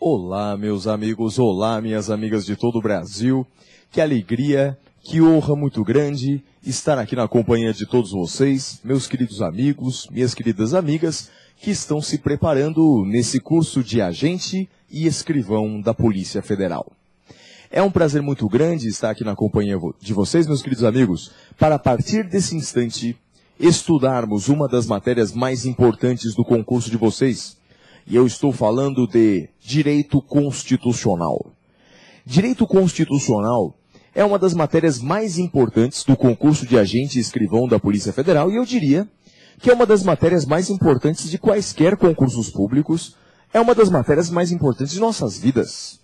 Olá, meus amigos, olá, minhas amigas de todo o Brasil. Que alegria, que honra muito grande estar aqui na companhia de todos vocês, meus queridos amigos, minhas queridas amigas, que estão se preparando nesse curso de agente e escrivão da Polícia Federal. É um prazer muito grande estar aqui na companhia de vocês, meus queridos amigos, para a partir desse instante estudarmos uma das matérias mais importantes do concurso de vocês. E eu estou falando de Direito Constitucional. Direito Constitucional é uma das matérias mais importantes do concurso de agente e escrivão da Polícia Federal, e eu diria que é uma das matérias mais importantes de quaisquer concursos públicos, é uma das matérias mais importantes de nossas vidas.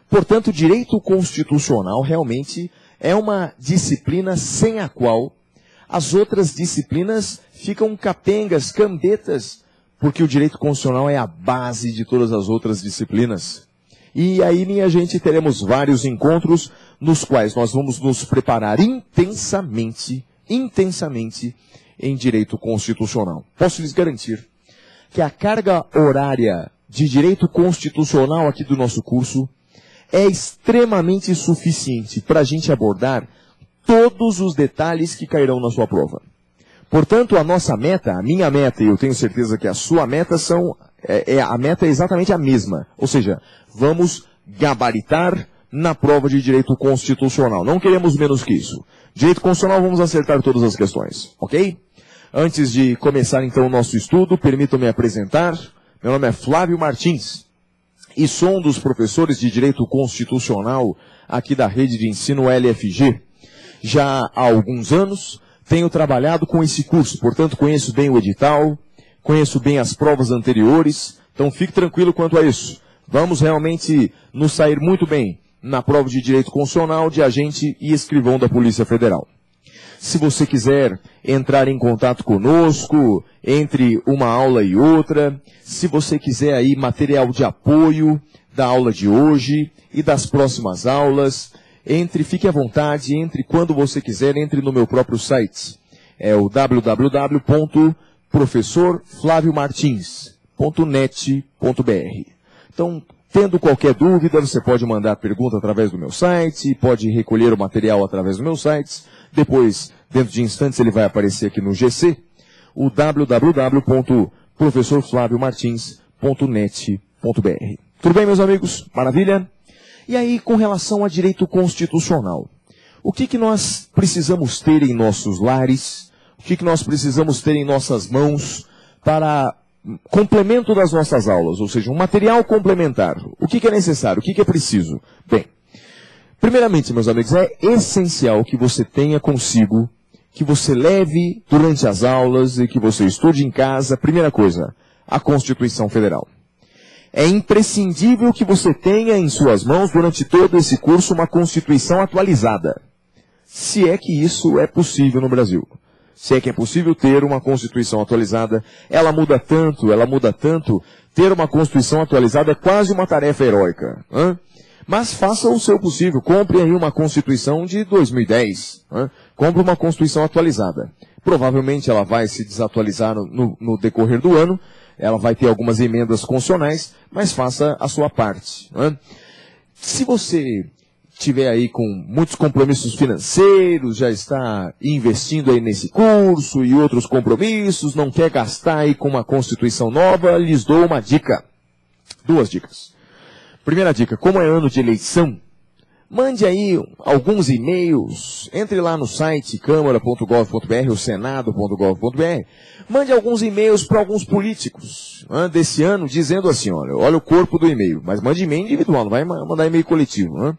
Portanto, Direito Constitucional realmente é uma disciplina sem a qual as outras disciplinas ficam capengas, cambetas, porque o direito constitucional é a base de todas as outras disciplinas. E aí, minha gente, teremos vários encontros nos quais nós vamos nos preparar intensamente em direito constitucional. Posso lhes garantir que a carga horária de direito constitucional aqui do nosso curso é extremamente suficiente para a gente abordar todos os detalhes que cairão na sua prova. Portanto, a nossa meta, a minha meta, e eu tenho certeza que a sua meta a meta é exatamente a mesma. Ou seja, vamos gabaritar na prova de direito constitucional. Não queremos menos que isso. Direito constitucional, vamos acertar todas as questões, ok? Antes de começar então o nosso estudo, permitam-me apresentar. Meu nome é Flávio Martins e sou um dos professores de direito constitucional aqui da rede de ensino LFG. Já há alguns anos tenho trabalhado com esse curso, portanto conheço bem o edital, conheço bem as provas anteriores, então fique tranquilo quanto a isso. Vamos realmente nos sair muito bem na prova de direito constitucional de agente e escrivão da Polícia Federal. Se você quiser entrar em contato conosco entre uma aula e outra, se você quiser aí material de apoio da aula de hoje e das próximas aulas, fique à vontade, entre quando você quiser, entre no meu próprio site. É o www.professorflaviomartins.net.br. Então, tendo qualquer dúvida, você pode mandar pergunta através do meu site, pode recolher o material através do meu site. Depois, dentro de instantes, ele vai aparecer aqui no GC, o www.professorflaviomartins.net.br. Tudo bem, meus amigos? Maravilha? E aí, com relação a direito constitucional, o que nós precisamos ter em nossos lares, o que nós precisamos ter em nossas mãos para complemento das nossas aulas, ou seja, um material complementar? O que é necessário? O que é preciso? Bem, primeiramente, meus amigos, é essencial que você tenha consigo, que você leve durante as aulas e que você estude em casa, primeira coisa, a Constituição Federal. É imprescindível que você tenha em suas mãos, durante todo esse curso, uma Constituição atualizada. Se é que isso é possível no Brasil. Se é que é possível ter uma Constituição atualizada, ela muda tanto, ter uma Constituição atualizada é quase uma tarefa heróica. Mas faça o seu possível, compre aí uma Constituição de 2010, compre uma Constituição atualizada. Provavelmente ela vai se desatualizar no decorrer do ano, ela vai ter algumas emendas constitucionais, mas faça a sua parte. Se você tiver aí com muitos compromissos financeiros, já está investindo aí nesse curso e outros compromissos, não quer gastar aí com uma Constituição nova, lhes dou uma dica. Duas dicas. Primeira dica, como é ano de eleição, mande aí alguns e-mails, entre lá no site câmara.gov.br ou senado.gov.br, mande alguns e-mails para alguns políticos desse ano, dizendo assim, olha o corpo do e-mail, mas mande e-mail individual, não vai mandar e-mail coletivo.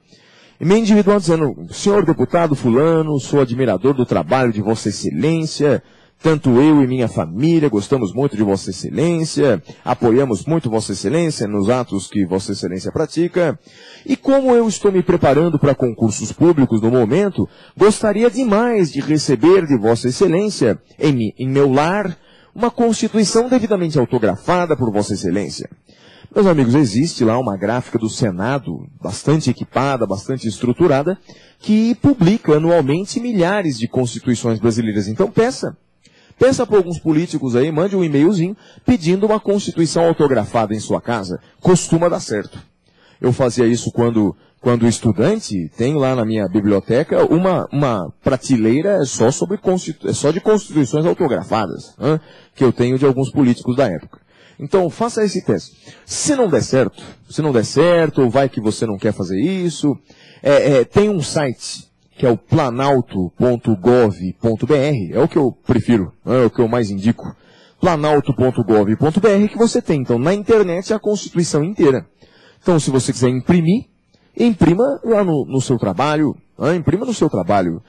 E-mail individual dizendo, senhor deputado fulano, sou admirador do trabalho de Vossa Excelência, tanto eu e minha família gostamos muito de Vossa Excelência, apoiamos muito Vossa Excelência nos atos que Vossa Excelência pratica, e como eu estou me preparando para concursos públicos no momento, gostaria demais de receber de Vossa Excelência, em meu lar, uma Constituição devidamente autografada por Vossa Excelência. Meus amigos, existe lá uma gráfica do Senado, bastante equipada, bastante estruturada, que publica anualmente milhares de constituições brasileiras. Então peça para alguns políticos aí, mande um e-mailzinho pedindo uma Constituição autografada em sua casa. Costuma dar certo. Eu fazia isso quando estudante. Tenho lá na minha biblioteca uma prateleira só de constituições autografadas, né, que eu tenho de alguns políticos da época. Então, faça esse teste. Se não der certo, ou vai que você não quer fazer isso, tem um site que é o planalto.gov.br, é o que eu prefiro, é o que eu mais indico. planalto.gov.br, que você tem, então, na internet a Constituição inteira. Então, se você quiser imprimir, imprima lá no seu trabalho, imprima no seu trabalho.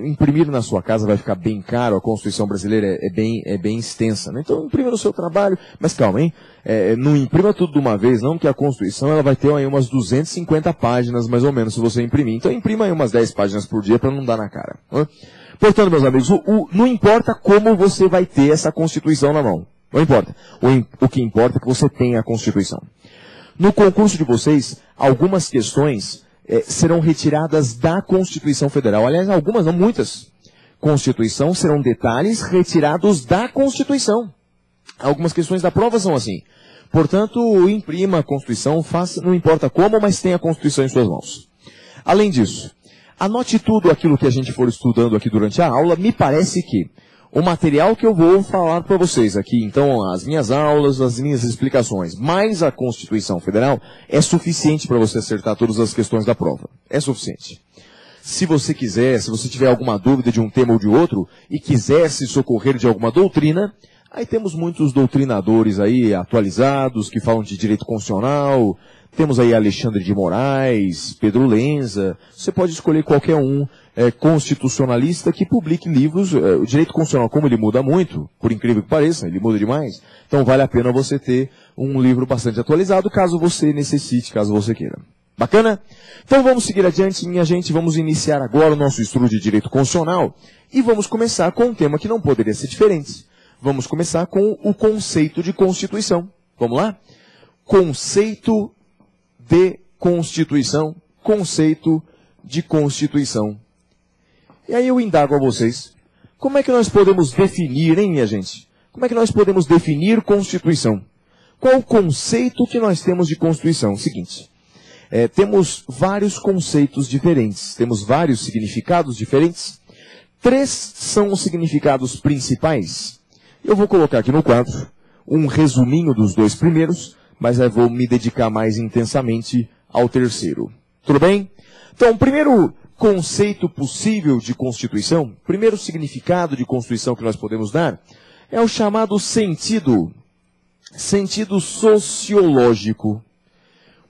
Imprimir na sua casa vai ficar bem caro, a Constituição brasileira é bem extensa, né? Então, imprima no seu trabalho, mas calma, hein? Não imprima tudo de uma vez, não, porque a Constituição ela vai ter aí umas 250 páginas, mais ou menos, se você imprimir. Então, imprima aí umas 10 páginas por dia para não dar na cara. Né? Portanto, meus amigos, não importa como você vai ter essa Constituição na mão. Não importa. O que importa é que você tenha a Constituição. No concurso de vocês, algumas questões serão retiradas da Constituição Federal. Aliás, algumas, não muitas. Constituição serão detalhes retirados da Constituição. Algumas questões da prova são assim. Portanto, imprima a Constituição, faça, não importa como, mas tenha a Constituição em suas mãos. Além disso, anote tudo aquilo que a gente for estudando aqui durante a aula. Me parece que o material que eu vou falar para vocês aqui, então as minhas aulas, as minhas explicações, mais a Constituição Federal, é suficiente para você acertar todas as questões da prova. É suficiente. Se você quiser, se você tiver alguma dúvida de um tema ou de outro, e quiser se socorrer de alguma doutrina, aí temos muitos doutrinadores aí atualizados, que falam de direito constitucional. Temos aí Alexandre de Moraes, Pedro Lenza. Você pode escolher qualquer um constitucionalista que publique livros. O direito constitucional, como ele muda muito, por incrível que pareça, ele muda demais. Então vale a pena você ter um livro bastante atualizado, caso você necessite, caso você queira. Bacana? Então vamos seguir adiante, minha gente. Vamos iniciar agora o nosso estudo de direito constitucional. E vamos começar com um tema que não poderia ser diferente. Vamos começar com o conceito de Constituição. Vamos lá? Conceito de Constituição. Conceito de Constituição. E aí eu indago a vocês, como é que nós podemos definir, hein, minha gente? Como é que nós podemos definir Constituição? Qual o conceito que nós temos de Constituição? Seguinte, temos vários conceitos diferentes, temos vários significados diferentes. 3 são os significados principais. Eu vou colocar aqui no quadro um resuminho dos 2 primeiros, mas eu vou me dedicar mais intensamente ao terceiro. Tudo bem? Então, o primeiro conceito possível de Constituição, primeiro significado de Constituição que nós podemos dar, é o chamado sentido sociológico.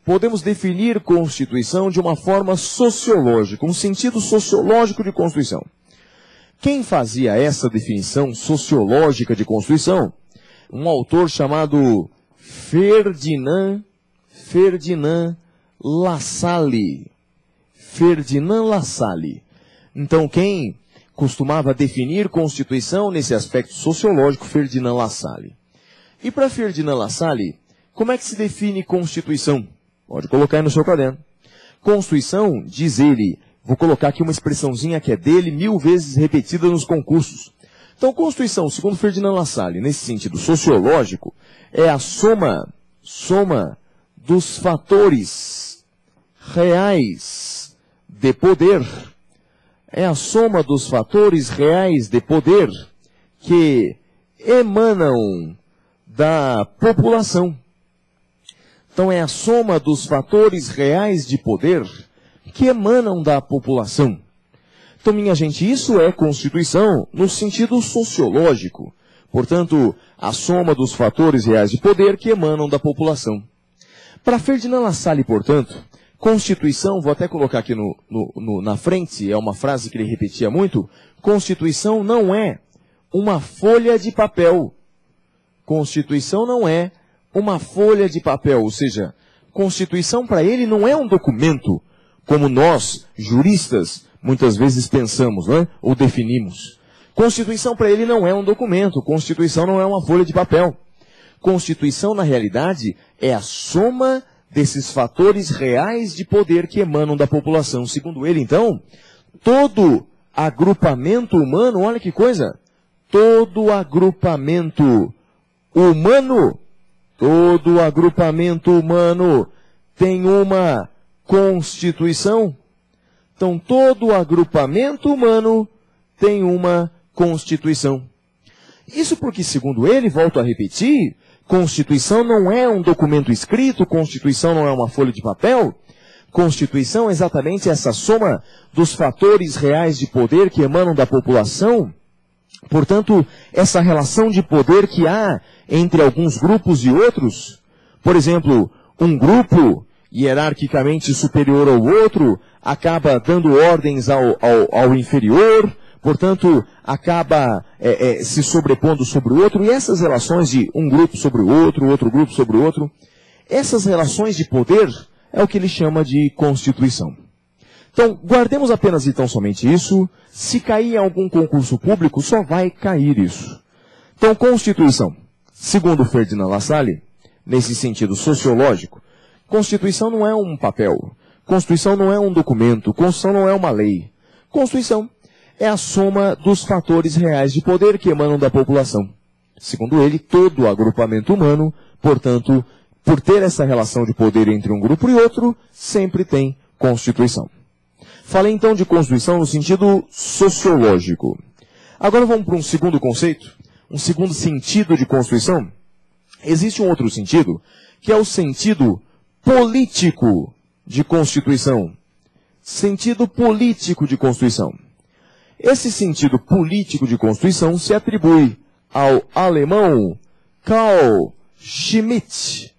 Podemos definir Constituição de uma forma sociológica, um sentido sociológico de Constituição. Quem fazia essa definição sociológica de Constituição? Um autor chamado Ferdinand Lassalle. Ferdinand Lassalle. Então, quem costumava definir Constituição nesse aspecto sociológico? Ferdinand Lassalle. E para Ferdinand Lassalle, como é que se define Constituição? Pode colocar aí no seu caderno. Constituição, diz ele, vou colocar aqui uma expressãozinha que é dele, 1000 vezes repetida nos concursos. Então, Constituição, segundo Ferdinand Lassalle, nesse sentido sociológico, é a soma dos fatores reais de poder. É a soma dos fatores reais de poder que emanam da população. Então, é a soma dos fatores reais de poder que emanam da população. Então, minha gente, isso é Constituição no sentido sociológico. Portanto, a soma dos fatores reais de poder que emanam da população. Para Ferdinand Lassalle, portanto, Constituição, vou até colocar aqui na frente, é uma frase que ele repetia muito, Constituição não é uma folha de papel. Constituição não é uma folha de papel, ou seja, Constituição para ele não é um documento, como nós, juristas, muitas vezes pensamos, não é? Ou definimos. Constituição para ele não é um documento, Constituição não é uma folha de papel. Constituição, na realidade, é a soma desses fatores reais de poder que emanam da população. Segundo ele, então, todo agrupamento humano, olha que coisa, todo agrupamento humano tem uma constituição. Então, todo agrupamento humano tem uma constituição. Isso porque, segundo ele, volto a repetir, Constituição não é um documento escrito, Constituição não é uma folha de papel. Constituição é exatamente essa soma dos fatores reais de poder que emanam da população. Portanto, essa relação de poder que há entre alguns grupos e outros. Por exemplo, um grupo hierarquicamente superior ao outro acaba dando ordens ao inferior, portanto, acaba se sobrepondo sobre o outro, e essas relações de um grupo sobre o outro grupo sobre o outro, essas relações de poder é o que ele chama de Constituição. Então, guardemos apenas então somente isso. Se cair em algum concurso público, só vai cair isso. Então, Constituição, segundo Ferdinand Lassalle, nesse sentido sociológico, Constituição não é um papel, Constituição não é um documento, Constituição não é uma lei. Constituição é a soma dos fatores reais de poder que emanam da população. Segundo ele, todo agrupamento humano, portanto, por ter essa relação de poder entre um grupo e outro, sempre tem Constituição. Falei então de Constituição no sentido sociológico. Agora vamos para um segundo conceito, um segundo sentido de Constituição. Existe um outro sentido, que é o sentido político de Constituição. Sentido político de Constituição. Esse sentido político de Constituição se atribui ao alemão Carl Schmitt.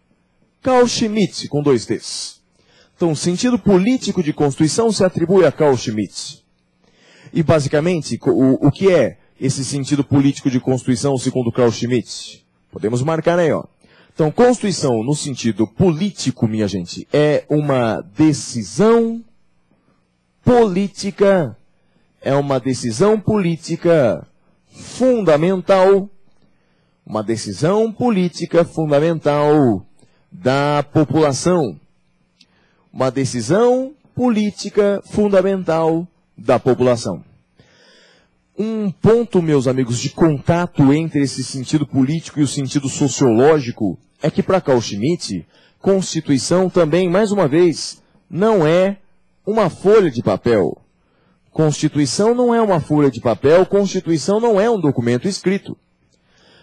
Carl Schmitt, com 2 T's. Então, o sentido político de Constituição se atribui a Carl Schmitt. E, basicamente, o que é esse sentido político de Constituição segundo Carl Schmitt? Podemos marcar aí, ó. Então, Constituição, no sentido político, minha gente, é uma decisão política, fundamental, uma decisão política fundamental da população. Uma decisão política fundamental da população. Um ponto, meus amigos, de contato entre esse sentido político e o sentido sociológico é que, para Carl Schmitt, Constituição também, mais uma vez, não é uma folha de papel. Constituição não é uma folha de papel, Constituição não é um documento escrito.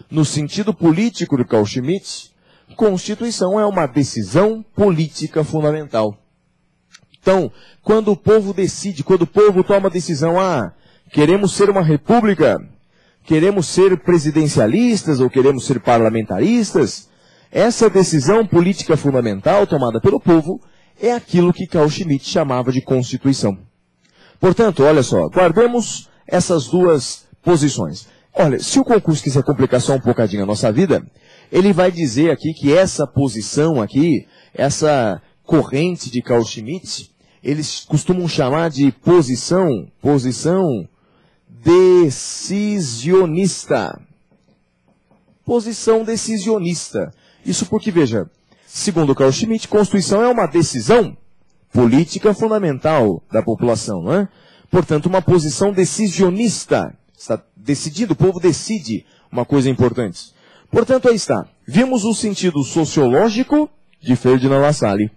No sentido político de Carl Schmitt, Constituição é uma decisão política fundamental. Então, quando o povo decide, quando o povo toma a decisão, queremos ser uma república, queremos ser presidencialistas ou queremos ser parlamentaristas, essa decisão política fundamental tomada pelo povo é aquilo que Carl Schmitt chamava de Constituição. Portanto, olha só, guardemos essas duas posições. Olha, se o concurso quiser complicar só um bocadinho a nossa vida, ele vai dizer aqui que essa posição aqui, essa corrente de Carl Schmitt, eles costumam chamar de posição decisionista. Posição decisionista. Isso porque, veja, segundo Carl Schmitt, Constituição é uma decisão política fundamental da população, não é? Portanto, uma posição decisionista. Está decidindo, o povo decide uma coisa importante. Portanto, aí está. Vimos o sentido sociológico de Ferdinand Lassalle.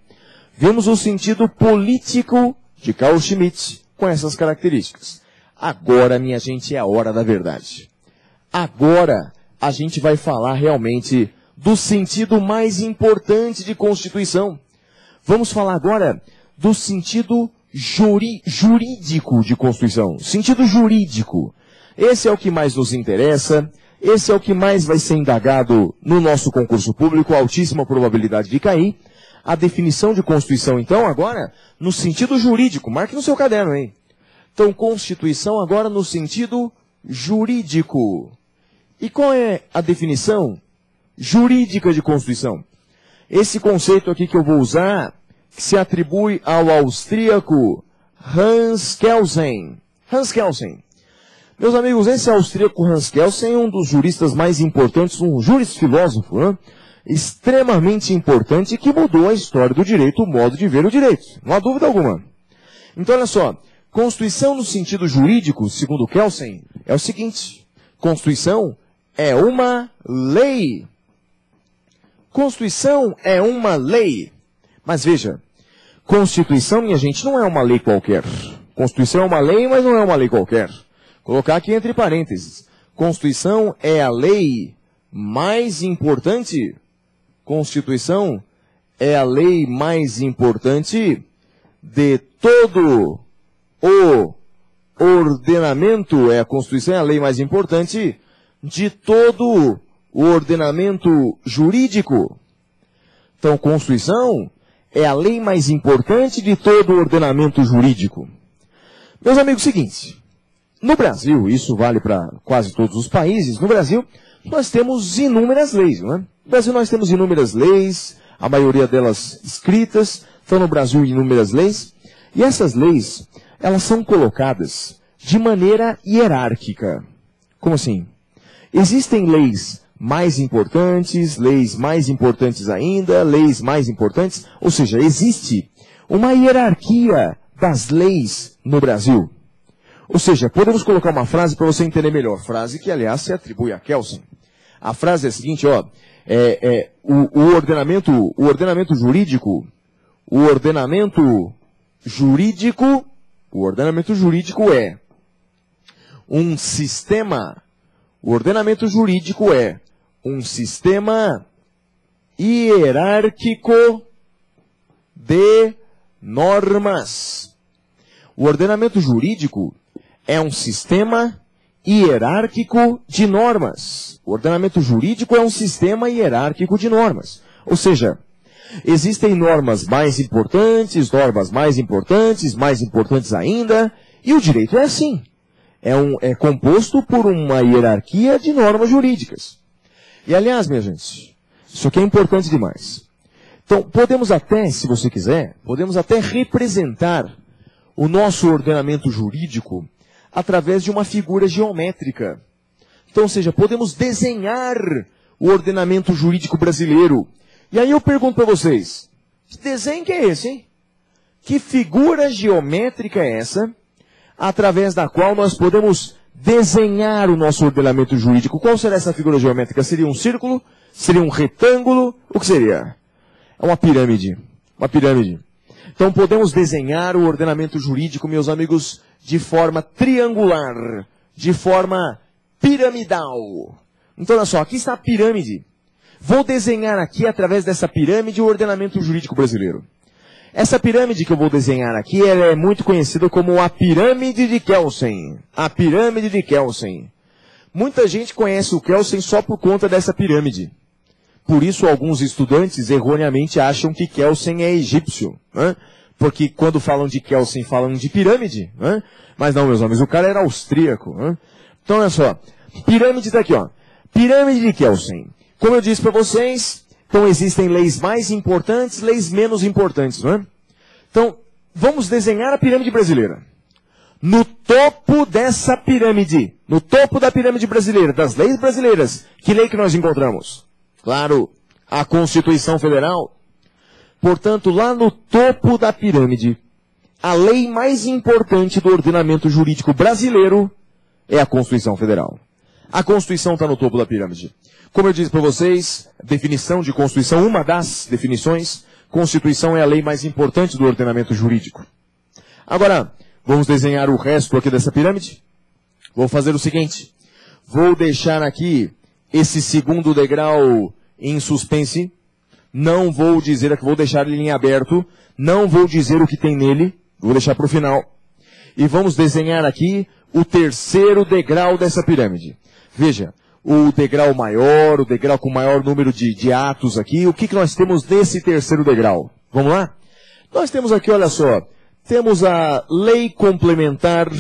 Vimos o sentido político de Carl Schmitt com essas características. Agora, minha gente, é a hora da verdade. Agora, a gente vai falar realmente do sentido mais importante de Constituição. Vamos falar agora do sentido jurídico de Constituição. Sentido jurídico. Esse é o que mais nos interessa. Esse é o que mais vai ser indagado no nosso concurso público, altíssima probabilidade de cair. A definição de Constituição, então, agora, no sentido jurídico. Marque no seu caderno, hein? Então, Constituição agora no sentido jurídico. E qual é a definição jurídica de Constituição? Esse conceito aqui que eu vou usar, que se atribui ao austríaco Hans Kelsen. Hans Kelsen. Meus amigos, esse austríaco Hans Kelsen é um dos juristas mais importantes, um jurisfilósofo, né? Extremamente importante, que mudou a história do direito, o modo de ver o direito. Não há dúvida alguma. Então, olha só. Constituição no sentido jurídico, segundo Kelsen, é o seguinte. Constituição é uma lei. Constituição é uma lei. Mas veja, Constituição, minha gente, não é uma lei qualquer. Constituição é uma lei, mas não é uma lei qualquer. Colocar aqui entre parênteses. Constituição é a lei mais importante. Constituição é a lei mais importante de todo o ordenamento. A Constituição é a lei mais importante de todo o ordenamento jurídico. Então, Constituição é a lei mais importante de todo o ordenamento jurídico. Meus amigos, seguinte, no Brasil, isso vale para quase todos os países, no Brasil nós temos inúmeras leis, não é? No Brasil nós temos inúmeras leis, a maioria delas escritas, estão no Brasil inúmeras leis, e essas leis, elas são colocadas de maneira hierárquica. Como assim? Existem leis mais importantes ainda, leis mais importantes, ou seja, existe uma hierarquia das leis no Brasil. Ou seja, podemos colocar uma frase para você entender melhor, frase que, aliás, se atribui a Kelsen. A frase é a seguinte, ó, o ordenamento jurídico é um sistema, o ordenamento jurídico é um sistema hierárquico de normas. O ordenamento jurídico é um sistema hierárquico de normas. O ordenamento jurídico é um sistema hierárquico de normas. Ou seja, existem normas mais importantes ainda, e o direito é assim. É composto por uma hierarquia de normas jurídicas. E aliás, minha gente, isso aqui é importante demais. Então, podemos até, se você quiser, representar o nosso ordenamento jurídico através de uma figura geométrica. Então, ou seja, podemos desenhar o ordenamento jurídico brasileiro. E aí eu pergunto para vocês, que desenho que é esse, hein? Que figura geométrica é essa, através da qual nós podemos desenhar o nosso ordenamento jurídico? Qual será essa figura geométrica? Seria um círculo? Seria um retângulo? O que seria? É uma pirâmide. Uma pirâmide. Então podemos desenhar o ordenamento jurídico, meus amigos, de forma triangular, de forma piramidal. Então olha só, aqui está a pirâmide. Vou desenhar aqui, através dessa pirâmide, o ordenamento jurídico brasileiro. Essa pirâmide que eu vou desenhar aqui, ela é muito conhecida como a pirâmide de Kelsen. A pirâmide de Kelsen. Muita gente conhece o Kelsen só por conta dessa pirâmide. Por isso, alguns estudantes erroneamente acham que Kelsen é egípcio, né? Porque quando falam de Kelsen, falam de pirâmide, né? Mas não, meus amigos, o cara era austríaco, né? Então, olha só, pirâmide está aqui, ó. Pirâmide de Kelsen. Como eu disse para vocês, então existem leis mais importantes, leis menos importantes, não é? Então, vamos desenhar a pirâmide brasileira. No topo dessa pirâmide, no topo da pirâmide brasileira, das leis brasileiras, que lei que nós encontramos? Claro, a Constituição Federal. Portanto, lá no topo da pirâmide, a lei mais importante do ordenamento jurídico brasileiro é a Constituição Federal. A Constituição está no topo da pirâmide. Como eu disse para vocês, definição de Constituição, uma das definições, Constituição é a lei mais importante do ordenamento jurídico. Agora, vamos desenhar o resto aqui dessa pirâmide? Vou fazer o seguinte, vou deixar aqui esse segundo degrau em suspense, não vou dizer, vou deixar ele em aberto, não vou dizer o que tem nele, vou deixar para o final. E vamos desenhar aqui o terceiro degrau dessa pirâmide. Veja, o degrau maior, o degrau com maior número de atos aqui, o que nós temos nesse terceiro degrau? Vamos lá? Nós temos aqui, olha só, temos a lei complementar,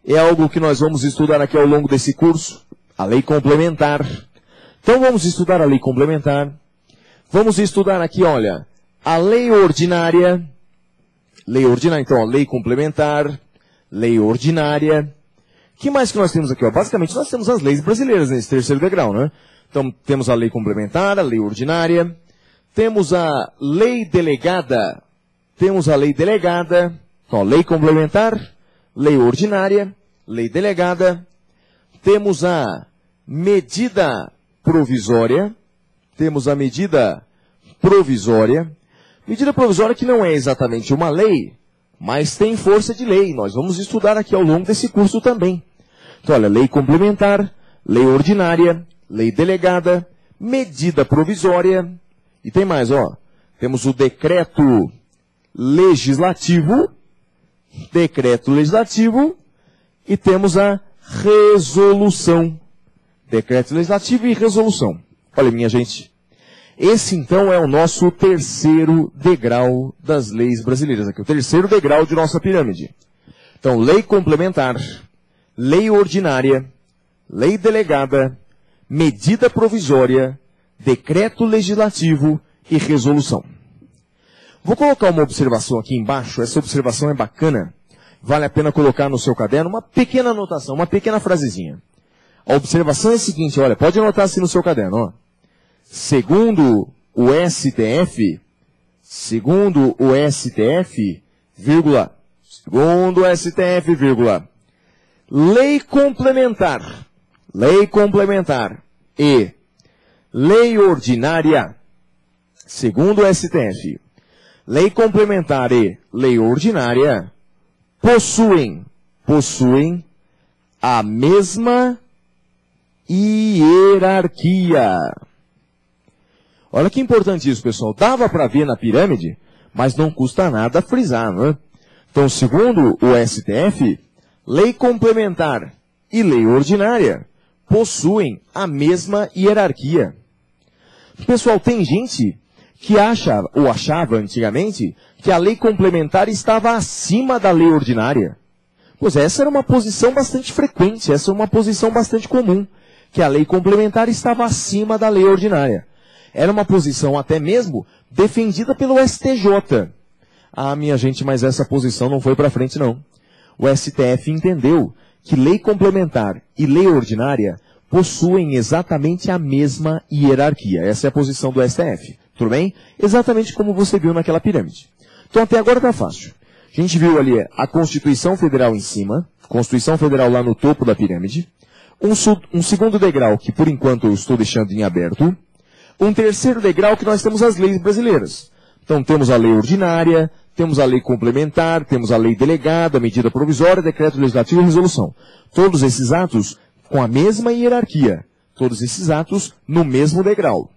é algo que nós vamos estudar aqui ao longo desse curso, a lei complementar. Então vamos estudar a lei complementar. Vamos estudar aqui, olha, a lei ordinária. Lei ordinária, então, ó, lei complementar, lei ordinária. O que mais que nós temos aqui? Ó? Basicamente, nós temos as leis brasileiras nesse terceiro degrau, né? Então, temos a lei complementar, a lei ordinária. Temos a lei delegada. Temos a lei delegada. Então, lei complementar, lei ordinária, lei delegada. Temos a medida provisória. Temos a medida provisória. Medida provisória que não é exatamente uma lei, mas tem força de lei. Nós vamos estudar aqui ao longo desse curso também. Então, olha, lei complementar, lei ordinária, lei delegada, medida provisória, e tem mais, ó. Temos o decreto legislativo, e temos a resolução. Decreto legislativo e resolução. Olha, minha gente, esse então é o nosso terceiro degrau das leis brasileiras. Aqui, o terceiro degrau de nossa pirâmide. Então, lei complementar, lei ordinária, lei delegada, medida provisória, decreto legislativo e resolução. Vou colocar uma observação aqui embaixo. Essa observação é bacana. Vale a pena colocar no seu caderno uma pequena anotação, uma pequena frasezinha. A observação é a seguinte, olha, pode anotar assim no seu caderno, ó. Segundo o STF, vírgula, lei complementar e lei ordinária, segundo o STF, lei complementar e lei ordinária possuem a mesma hierarquia. Olha que importante isso, pessoal. Dava para ver na pirâmide, mas não custa nada frisar, não é? Então, segundo o STF, lei complementar e lei ordinária possuem a mesma hierarquia. Pessoal, tem gente que acha, ou achava antigamente, que a lei complementar estava acima da lei ordinária. Pois essa era uma posição bastante frequente, essa é uma posição bastante comum, que a lei complementar estava acima da lei ordinária. Era uma posição até mesmo defendida pelo STJ. Ah, minha gente, mas essa posição não foi para frente, não. O STF entendeu que lei complementar e lei ordinária possuem exatamente a mesma hierarquia. Essa é a posição do STF. Tudo bem? Exatamente como você viu naquela pirâmide. Então até agora está fácil. A gente viu ali a Constituição Federal em cima, Constituição Federal lá no topo da pirâmide, um segundo degrau que por enquanto eu estou deixando em aberto, um terceiro degrau que nós temos as leis brasileiras. Então temos a lei ordinária, temos a lei complementar, temos a lei delegada, medida provisória, decreto legislativo e resolução. Todos esses atos com a mesma hierarquia. Todos esses atos no mesmo degrau.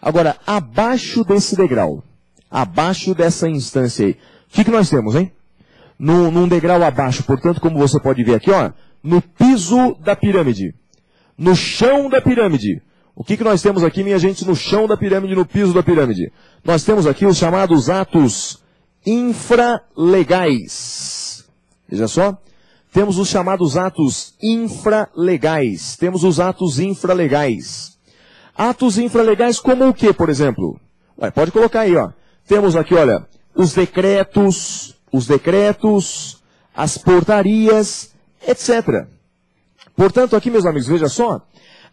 Agora, abaixo desse degrau, abaixo dessa instância aí, o que nós temos, hein? Num degrau abaixo, portanto, como você pode ver aqui, ó, no piso da pirâmide, no chão da pirâmide. O que nós temos aqui, minha gente, no chão da pirâmide, no piso da pirâmide? Nós temos aqui os chamados atos infralegais. Veja só. Temos os chamados atos infralegais. Temos os atos infralegais. Atos infralegais como o que, por exemplo? Ué, pode colocar aí, ó. Temos aqui, olha, os decretos, as portarias, etc. Portanto, aqui, meus amigos, veja só.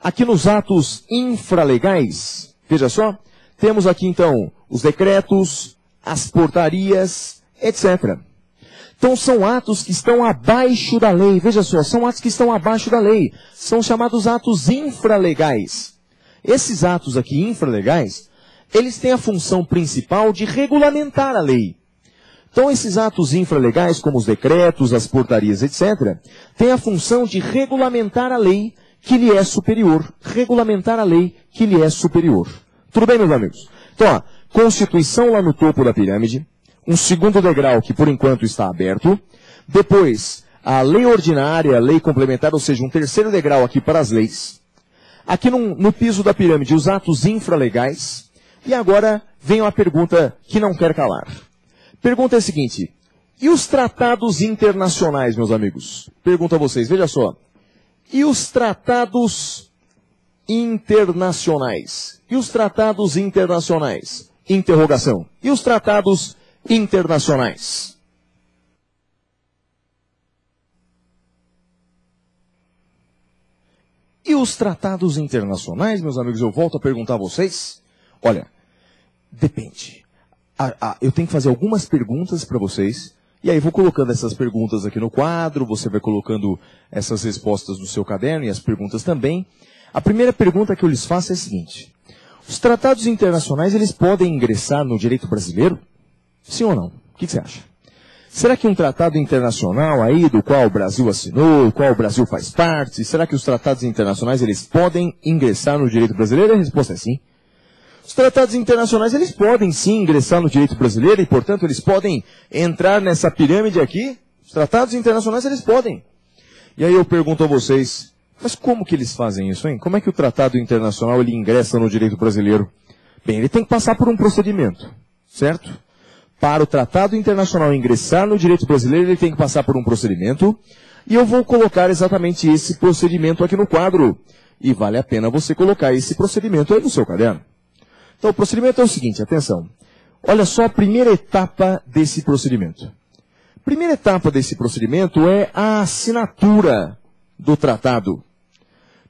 Aqui nos atos infralegais, veja só, temos aqui então os decretos, as portarias, etc. Então são atos que estão abaixo da lei, veja só, são atos que estão abaixo da lei, são chamados atos infralegais. Esses atos aqui infralegais, eles têm a função principal de regulamentar a lei. Então esses atos infralegais, como os decretos, as portarias, etc., têm a função de regulamentar a lei que lhe é superior. Regulamentar a lei que lhe é superior. Tudo bem, meus amigos? Então, ó, Constituição lá no topo da pirâmide, um segundo degrau que por enquanto está aberto, depois a lei ordinária, a lei complementar, ou seja, um terceiro degrau aqui para as leis, aqui no piso da pirâmide os atos infralegais, e agora vem uma pergunta que não quer calar. Pergunta é a seguinte, e os tratados internacionais, meus amigos? Pergunto a vocês, veja só. E os tratados internacionais? E os tratados internacionais? Interrogação. E os tratados internacionais? E os tratados internacionais, meus amigos, eu volto a perguntar a vocês. Olha, depende. Eu tenho que fazer algumas perguntas para vocês. E aí vou colocando essas perguntas aqui no quadro, você vai colocando essas respostas no seu caderno e as perguntas também. A primeira pergunta que eu lhes faço é a seguinte. Os tratados internacionais, eles podem ingressar no direito brasileiro? Sim ou não? O que você acha? Será que um tratado internacional aí, do qual o Brasil assinou, do qual o Brasil faz parte, será que os tratados internacionais, eles podem ingressar no direito brasileiro? A resposta é sim. Os tratados internacionais, eles podem sim ingressar no direito brasileiro e, portanto, eles podem entrar nessa pirâmide aqui. Os tratados internacionais, eles podem. E aí eu pergunto a vocês, mas como que eles fazem isso, hein? Como é que o tratado internacional, ele ingressa no direito brasileiro? Bem, ele tem que passar por um procedimento, certo? Para o tratado internacional ingressar no direito brasileiro, ele tem que passar por um procedimento. E eu vou colocar exatamente esse procedimento aqui no quadro. E vale a pena você colocar esse procedimento aí no seu caderno. Então, o procedimento é o seguinte, atenção. Olha só a primeira etapa desse procedimento. A primeira etapa desse procedimento é a assinatura do tratado.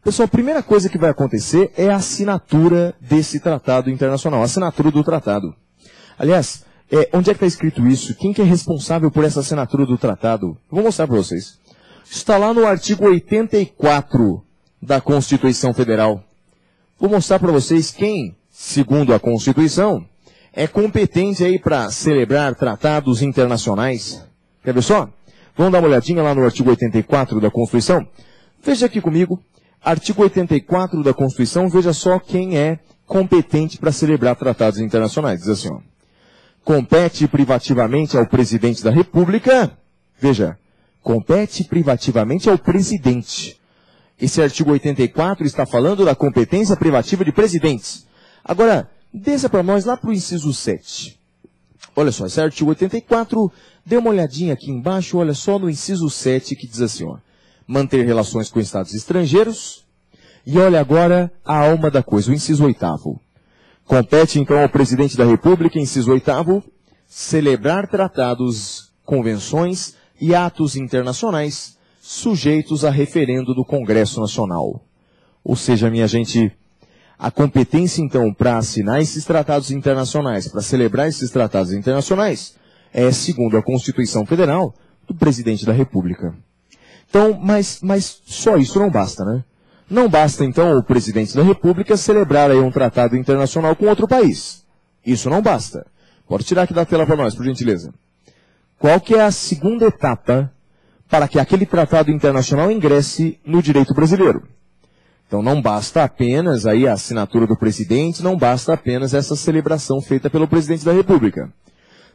Pessoal, a primeira coisa que vai acontecer é a assinatura desse tratado internacional, a assinatura do tratado. Aliás, onde é que está escrito isso? Quem que é responsável por essa assinatura do tratado? Eu vou mostrar para vocês. Está lá no artigo 84 da Constituição Federal. Vou mostrar para vocês quem, segundo a Constituição, é competente aí para celebrar tratados internacionais. Quer ver só? Vamos dar uma olhadinha lá no artigo 84 da Constituição? Veja aqui comigo, artigo 84 da Constituição, veja só quem é competente para celebrar tratados internacionais. Diz assim, ó. Compete privativamente ao presidente da República, veja, compete privativamente ao presidente. Esse artigo 84 está falando da competência privativa de presidentes. Agora, desça para nós lá para o inciso 7. Olha só, esse artigo 84, dê uma olhadinha aqui embaixo, olha só no inciso 7 que diz assim, ó. Manter relações com estados estrangeiros. E olha agora a alma da coisa, o inciso 8º. Compete então ao presidente da República, inciso 8º, celebrar tratados, convenções e atos internacionais sujeitos a referendo do Congresso Nacional. Ou seja, minha gente, a competência então para assinar esses tratados internacionais, para celebrar esses tratados internacionais, é, segundo a Constituição Federal, do presidente da República. Então, mas só isso não basta, né? Não basta, então, o presidente da República celebrar aí um tratado internacional com outro país. Isso não basta. Pode tirar aqui da tela para nós, por gentileza. Qual que é a segunda etapa para que aquele tratado internacional ingresse no direito brasileiro? Então, não basta apenas aí a assinatura do presidente, não basta apenas essa celebração feita pelo presidente da República.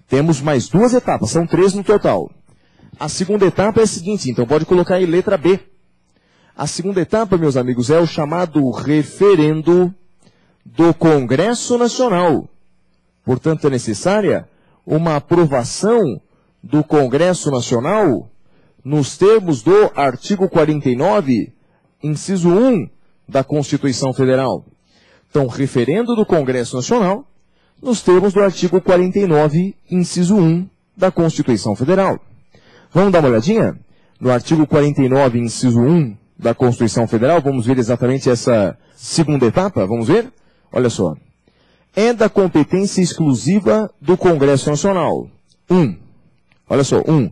Temos mais duas etapas, são 3 no total. A segunda etapa é a seguinte, então pode colocar aí letra B. A segunda etapa, meus amigos, é o chamado referendo do Congresso Nacional. Portanto, é necessária uma aprovação do Congresso Nacional nos termos do artigo 49, inciso 1 da Constituição Federal. Então, referendo do Congresso Nacional nos termos do artigo 49, inciso 1 da Constituição Federal. Vamos dar uma olhadinha? No artigo 49, inciso 1 da Constituição Federal, vamos ver exatamente essa segunda etapa, vamos ver? Olha só. É da competência exclusiva do Congresso Nacional. 1. Olha só, 1.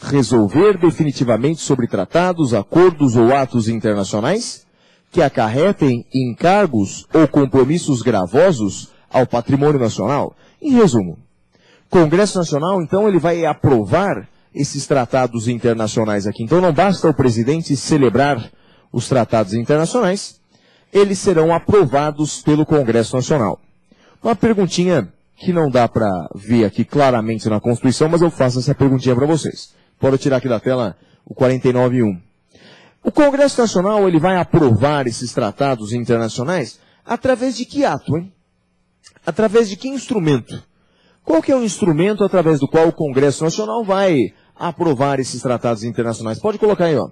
Resolver definitivamente sobre tratados, acordos ou atos internacionais que acarretem encargos ou compromissos gravosos ao patrimônio nacional. Em resumo, o Congresso Nacional, então, ele vai aprovar esses tratados internacionais aqui. Então não basta o presidente celebrar os tratados internacionais, eles serão aprovados pelo Congresso Nacional. Uma perguntinha que não dá para ver aqui claramente na Constituição, mas eu faço essa perguntinha para vocês. Pode tirar aqui da tela o 49.1. O Congresso Nacional, ele vai aprovar esses tratados internacionais através de que ato, hein? Através de que instrumento? Qual que é o instrumento através do qual o Congresso Nacional vai aprovar esses tratados internacionais? Pode colocar aí, ó.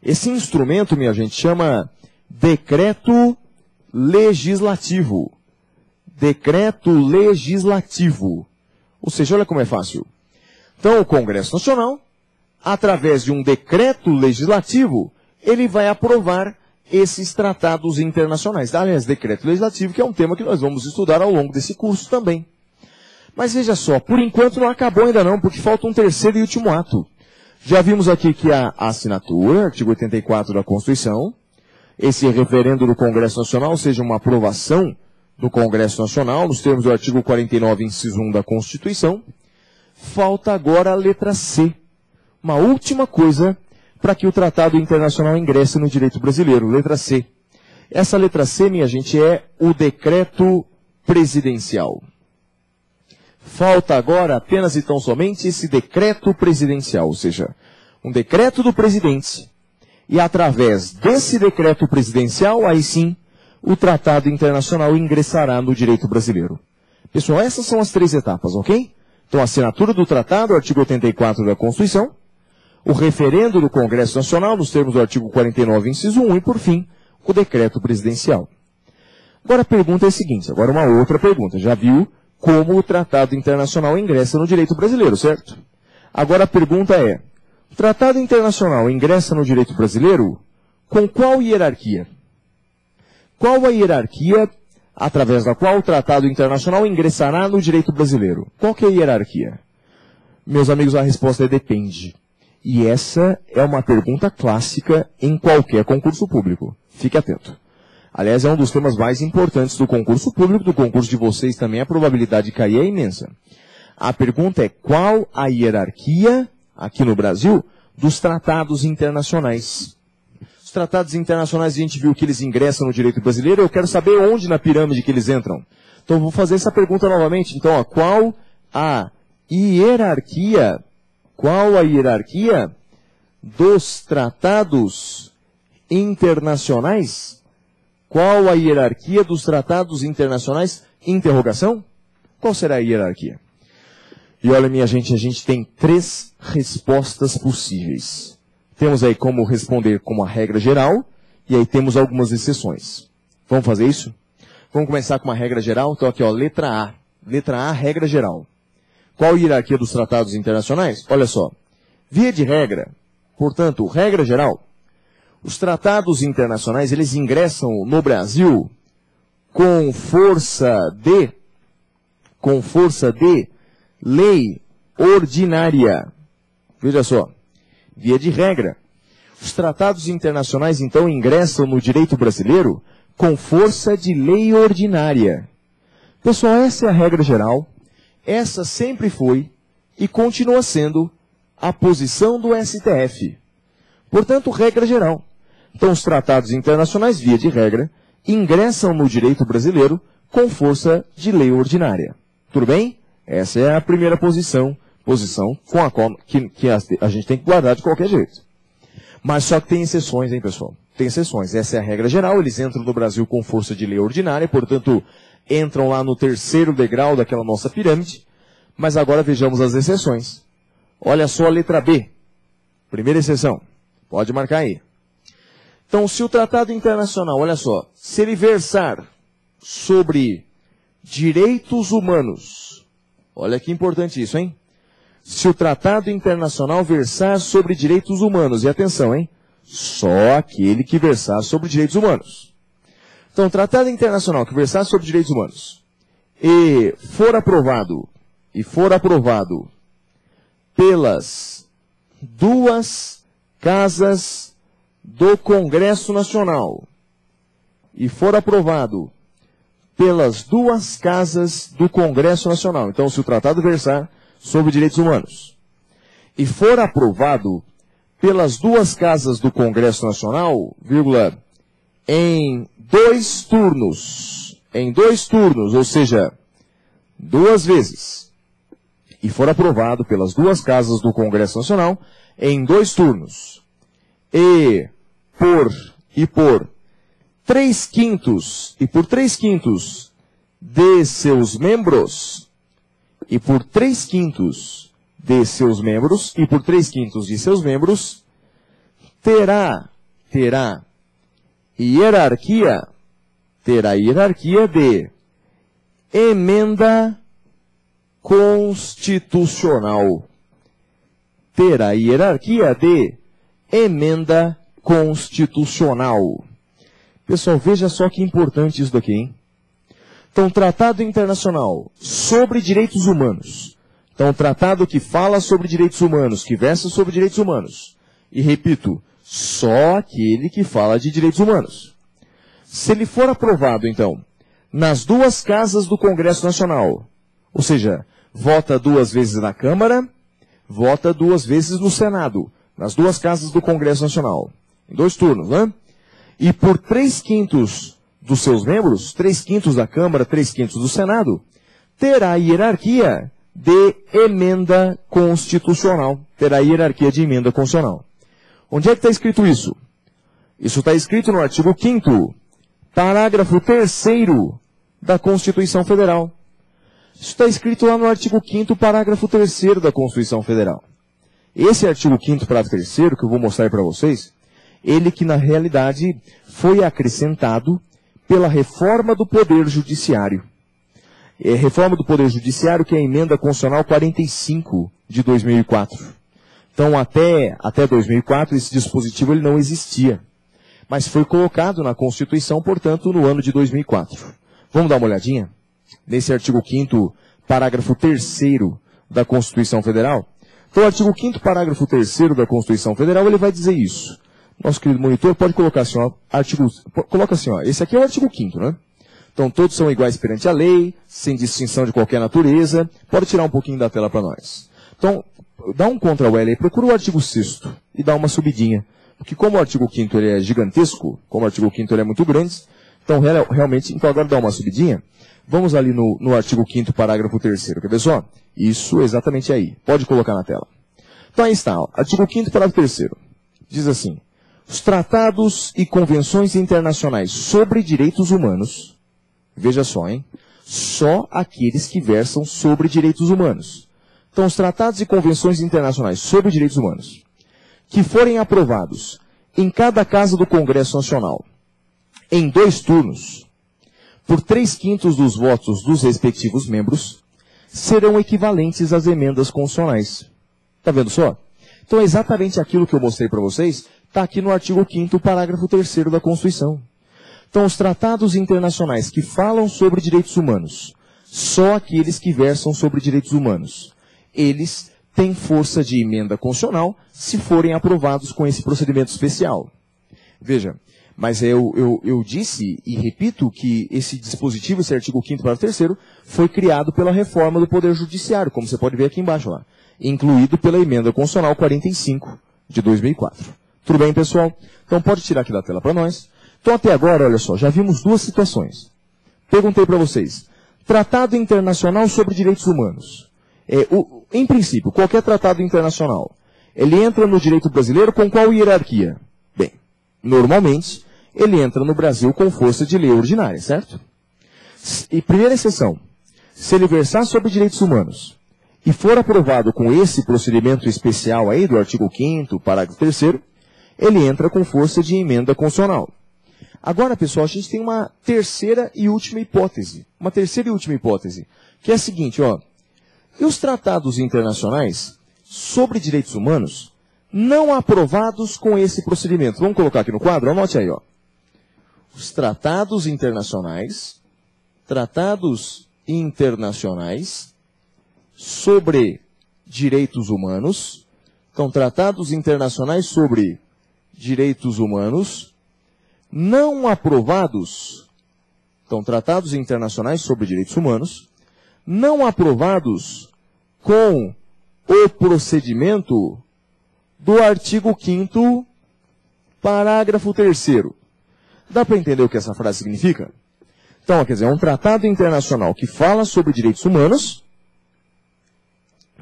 Esse instrumento, minha gente, chama decreto legislativo. Decreto legislativo. Ou seja, olha como é fácil. Então, o Congresso Nacional, através de um decreto legislativo, ele vai aprovar esses tratados internacionais. Aliás, decreto legislativo, que é um tema que nós vamos estudar ao longo desse curso também. Mas veja só, por enquanto não acabou ainda não, porque falta um terceiro e último ato. Já vimos aqui que a assinatura, artigo 84 da Constituição, esse referendo do Congresso Nacional, ou seja, uma aprovação do Congresso Nacional, nos termos do artigo 49, inciso 1 da Constituição. Falta agora a letra C. Uma última coisa para que o tratado internacional ingresse no direito brasileiro, letra C. Essa letra C, minha gente, é o decreto presidencial. Falta agora apenas e tão somente esse decreto presidencial, ou seja, um decreto do presidente, e através desse decreto presidencial, aí sim, o tratado internacional ingressará no direito brasileiro. Pessoal, essas são as 3 etapas, ok? Então, a assinatura do tratado, artigo 84 da Constituição, o referendo do Congresso Nacional, nos termos do artigo 49, inciso 1, e, por fim, o decreto presidencial. Agora a pergunta é a seguinte, agora uma outra pergunta. Já viu como o tratado internacional ingressa no direito brasileiro, certo? Agora a pergunta é, o tratado internacional ingressa no direito brasileiro com qual hierarquia? Qual a hierarquia através da qual o tratado internacional ingressará no direito brasileiro? Qual que é a hierarquia? Meus amigos, a resposta é depende. E essa é uma pergunta clássica em qualquer concurso público. Fique atento. Aliás, é um dos temas mais importantes do concurso público, do concurso de vocês também, a probabilidade de cair é imensa. A pergunta é qual a hierarquia, aqui no Brasil, dos tratados internacionais? Os tratados internacionais, a gente viu que eles ingressam no direito brasileiro, eu quero saber onde na pirâmide que eles entram. Então, eu vou fazer essa pergunta novamente. Então, ó, qual a hierarquia dos tratados internacionais? Qual a hierarquia dos tratados internacionais? Interrogação? Qual será a hierarquia? E olha, minha gente, a gente tem 3 respostas possíveis. Temos aí como responder como a regra geral, e aí temos algumas exceções. Vamos fazer isso? Vamos começar com uma regra geral? Então aqui, ó, letra A. Letra A, regra geral. Qual a hierarquia dos tratados internacionais? Olha só. Via de regra, portanto, regra geral, os tratados internacionais, eles ingressam no Brasil com força de lei ordinária. Veja só, via de regra, os tratados internacionais, então, ingressam no direito brasileiro com força de lei ordinária. Pessoal, essa é a regra geral, essa sempre foi e continua sendo a posição do STF. Portanto, regra geral. Então, os tratados internacionais, via de regra, ingressam no direito brasileiro com força de lei ordinária. Tudo bem? Essa é a primeira posição com a qual a gente tem que guardar de qualquer jeito. Mas só que tem exceções, hein, pessoal? Tem exceções. Essa é a regra geral. Eles entram no Brasil com força de lei ordinária, portanto, entram lá no 3º degrau daquela nossa pirâmide. Mas agora vejamos as exceções. Olha só a letra B. Primeira exceção. Pode marcar aí. Então, se o tratado internacional, olha só, se ele versar sobre direitos humanos, olha que importante isso, hein? Se o tratado internacional versar sobre direitos humanos, e atenção, hein? Só aquele que versar sobre direitos humanos. Então, o tratado internacional que versar sobre direitos humanos e for aprovado pelas 2 casas do Congresso Nacional e for aprovado pelas 2 casas do Congresso Nacional. Então, se o tratado versar sobre direitos humanos e for aprovado pelas 2 casas do Congresso Nacional, em 2 turnos, ou seja, 2 vezes, e for aprovado pelas 2 casas do Congresso Nacional em 2 turnos, e por 3/5 de seus membros, terá hierarquia de emenda constitucional. Terá hierarquia de emenda constitucional. Pessoal, veja só que importante isso daqui, hein? Então, tratado internacional sobre direitos humanos. Então, tratado que fala sobre direitos humanos, que versa sobre direitos humanos. E repito, só aquele que fala de direitos humanos. Se ele for aprovado, então, nas duas casas do Congresso Nacional. Ou seja, vota 2 vezes na Câmara, vota 2 vezes no Senado, nas duas casas do Congresso Nacional. Em 2 turnos, né? E por 3/5 dos seus membros, 3/5 da Câmara, 3/5 do Senado, terá hierarquia de emenda constitucional. Terá hierarquia de emenda constitucional. Onde é que está escrito isso? Isso está escrito no artigo 5º, parágrafo 3º da Constituição Federal. Isso está escrito lá no artigo 5º, parágrafo 3º da Constituição Federal. Esse artigo 5º, parágrafo 3º, que eu vou mostrar para vocês, ele que na realidade foi acrescentado pela reforma do Poder Judiciário. Reforma do Poder Judiciário, que é a emenda constitucional 45 de 2004. Então, até 2004, esse dispositivo ele não existia. Mas foi colocado na Constituição, portanto, no ano de 2004. Vamos dar uma olhadinha? Nesse artigo 5º, parágrafo 3º da Constituição Federal. Então, o artigo 5º, parágrafo 3º da Constituição Federal, ele vai dizer isso. Nosso querido monitor pode colocar assim, ó, coloca assim, ó, esse aqui é o artigo 5º, né? Então, todos são iguais perante a lei, sem distinção de qualquer natureza. Pode tirar um pouquinho da tela para nós. Então, dá um Ctrl+L aí, procura o artigo 6º e dá uma subidinha. Porque como o artigo 5º ele é gigantesco, como o artigo 5º ele é muito grande, então realmente, então agora dá uma subidinha. Vamos ali no artigo 5º, parágrafo 3º, quer ver só? Isso, exatamente aí. Pode colocar na tela. Então aí está, ó, artigo 5º, parágrafo 3º. Diz assim, os tratados e convenções internacionais sobre direitos humanos, veja só, hein? Só aqueles que versam sobre direitos humanos. Então, os tratados e convenções internacionais sobre direitos humanos, que forem aprovados em cada casa do Congresso Nacional, em 2 turnos, por 3/5 dos votos dos respectivos membros, serão equivalentes às emendas constitucionais. Está vendo só? Então, exatamente aquilo que eu mostrei para vocês está aqui no artigo 5º, parágrafo 3º da Constituição. Então, os tratados internacionais que falam sobre direitos humanos, só aqueles que versam sobre direitos humanos, eles têm força de emenda constitucional se forem aprovados com esse procedimento especial. Veja, mas eu disse e repito que esse dispositivo, esse artigo 5º, parágrafo 3º, foi criado pela reforma do Poder Judiciário, como você pode ver aqui embaixo lá, incluído pela emenda constitucional 45 de 2004. Tudo bem, pessoal? Então, pode tirar aqui da tela para nós. Então, até agora, olha só, já vimos 2 situações. Perguntei para vocês, Tratado Internacional sobre Direitos Humanos. Em princípio, qualquer tratado internacional, ele entra no direito brasileiro com qual hierarquia? Bem, normalmente, ele entra no Brasil com força de lei ordinária, certo? E primeira exceção, se ele versar sobre direitos humanos e for aprovado com esse procedimento especial aí do artigo 5º, parágrafo 3º, ele entra com força de emenda constitucional. Agora, pessoal, a gente tem uma terceira e última hipótese. Uma terceira e última hipótese, que é a seguinte, ó. E os tratados internacionais sobre direitos humanos não aprovados com esse procedimento? Vamos colocar aqui no quadro? Anote aí, ó. Os tratados internacionais sobre direitos humanos. Então, tratados internacionais sobre direitos humanos não aprovados, então, tratados internacionais sobre direitos humanos, não aprovados com o procedimento do artigo 5º, parágrafo 3º. Dá para entender o que essa frase significa? Então, quer dizer, é um tratado internacional que fala sobre direitos humanos,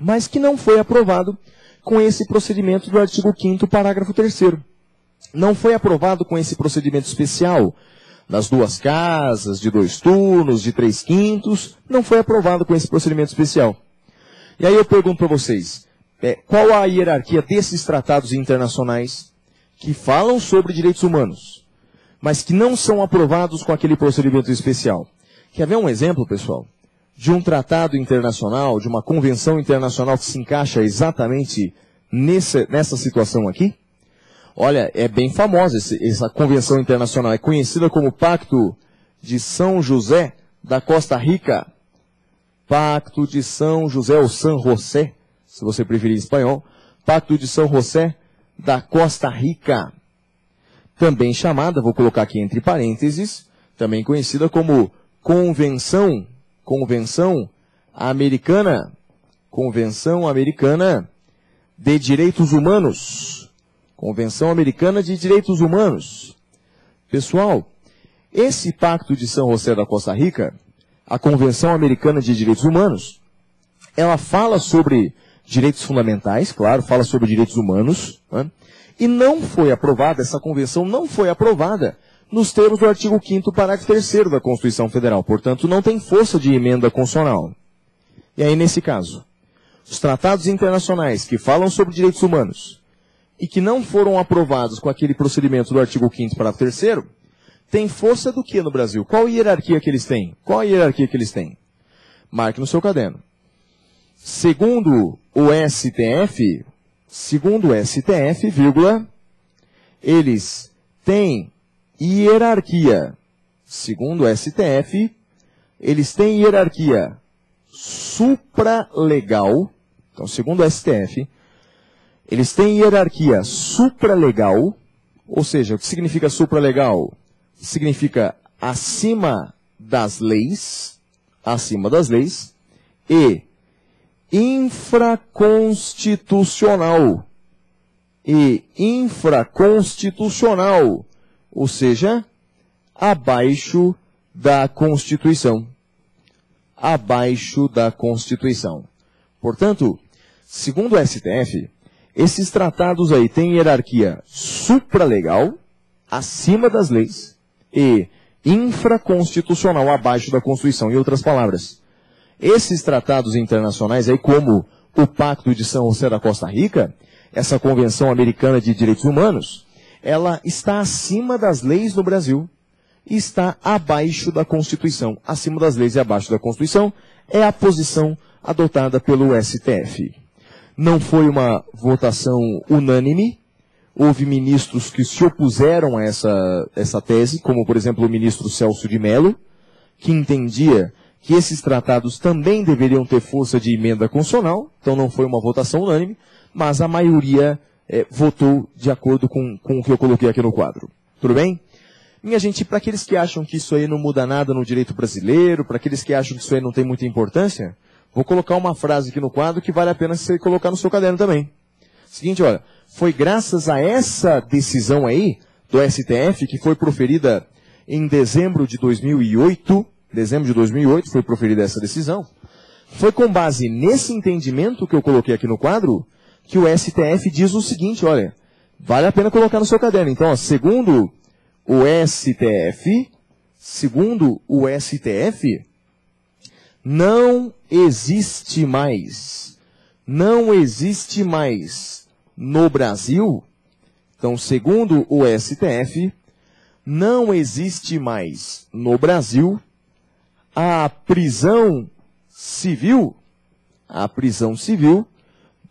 mas que não foi aprovado com esse procedimento do artigo 5º, parágrafo 3º. Não foi aprovado com esse procedimento especial, nas 2 casas, de 2 turnos, de 3/5, não foi aprovado com esse procedimento especial. E aí eu pergunto para vocês, qual a hierarquia desses tratados internacionais que falam sobre direitos humanos, mas que não são aprovados com aquele procedimento especial? Quer ver um exemplo, pessoal, de um tratado internacional, de uma convenção internacional que se encaixa exatamente nessa situação aqui? Olha, é bem famosa essa convenção internacional. É conhecida como Pacto de São José da Costa Rica. Pacto de São José, ou San José, se você preferir em espanhol. Pacto de São José da Costa Rica. Também chamada, vou colocar aqui entre parênteses, também conhecida como Convenção Americana de Direitos Humanos. Convenção Americana de Direitos Humanos. Pessoal, esse Pacto de São José da Costa Rica, a Convenção Americana de Direitos Humanos, ela fala sobre direitos fundamentais, claro, fala sobre direitos humanos, né? E não foi aprovada, essa convenção não foi aprovada nos termos do artigo 5º, parágrafo 3º da Constituição Federal. Portanto, não tem força de emenda constitucional. E aí, nesse caso, os tratados internacionais que falam sobre direitos humanos e que não foram aprovados com aquele procedimento do artigo 5º, parágrafo 3º, tem força do que no Brasil? Qual a hierarquia que eles têm? Marque no seu caderno. Segundo o STF, eles têm hierarquia. Segundo o STF, eles têm hierarquia supralegal. Então, segundo o STF, eles têm hierarquia supralegal. Ou seja, o que significa supralegal? Significa acima das leis, e infraconstitucional, ou seja, abaixo da Constituição. Portanto, segundo o STF, esses tratados aí têm hierarquia supralegal, acima das leis, e infraconstitucional, abaixo da Constituição. Em outras palavras, esses tratados internacionais aí, como o Pacto de São José da Costa Rica, essa Convenção Americana de Direitos Humanos, ela está acima das leis no Brasil e está abaixo da Constituição. Acima das leis e abaixo da Constituição é a posição adotada pelo STF. Não foi uma votação unânime. Houve ministros que se opuseram a essa tese, como, por exemplo, o ministro Celso de Mello, que entendia que esses tratados também deveriam ter força de emenda constitucional. Então não foi uma votação unânime, mas a maioria votou de acordo com o que eu coloquei aqui no quadro. Tudo bem? Minha gente, para aqueles que acham que isso aí não muda nada no direito brasileiro, para aqueles que acham que isso aí não tem muita importância, vou colocar uma frase aqui no quadro que vale a pena você colocar no seu caderno também. Seguinte, olha, foi graças a essa decisão aí do STF, que foi proferida em dezembro de 2008, foi proferida essa decisão, foi com base nesse entendimento que eu coloquei aqui no quadro, que o STF diz o seguinte, olha, vale a pena colocar no seu caderno. Então, ó, segundo o STF, não existe mais no Brasil. Então, segundo o STF, não existe mais no Brasil a prisão civil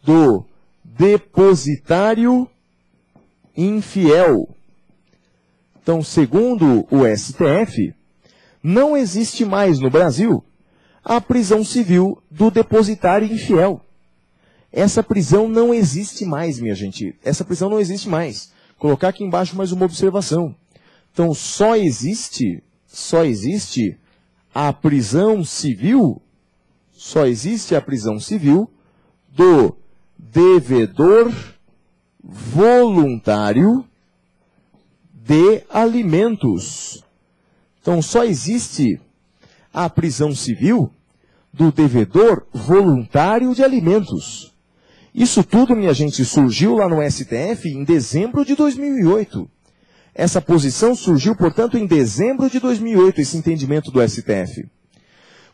do depositário infiel. Então, segundo o STF, não existe mais no Brasil a prisão civil do depositário infiel. Essa prisão não existe mais, minha gente. Essa prisão não existe mais. Colocar aqui embaixo mais uma observação. Então, só existe a prisão civil do devedor voluntário de alimentos. Então, só existe a prisão civil do devedor voluntário de alimentos. Isso tudo, minha gente, surgiu lá no STF em dezembro de 2008. Essa posição surgiu, portanto, em dezembro de 2008, esse entendimento do STF.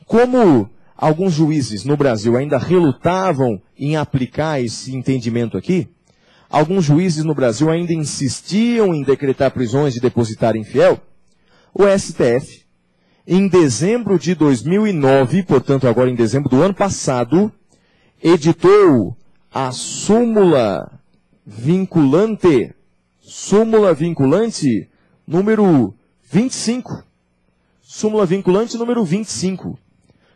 Como alguns juízes no Brasil ainda relutavam em aplicar esse entendimento aqui, alguns juízes no Brasil ainda insistiam em decretar prisões de depositário infiel, o STF, em dezembro de 2009, portanto agora em dezembro do ano passado, editou a súmula vinculante número 25. Súmula vinculante número 25.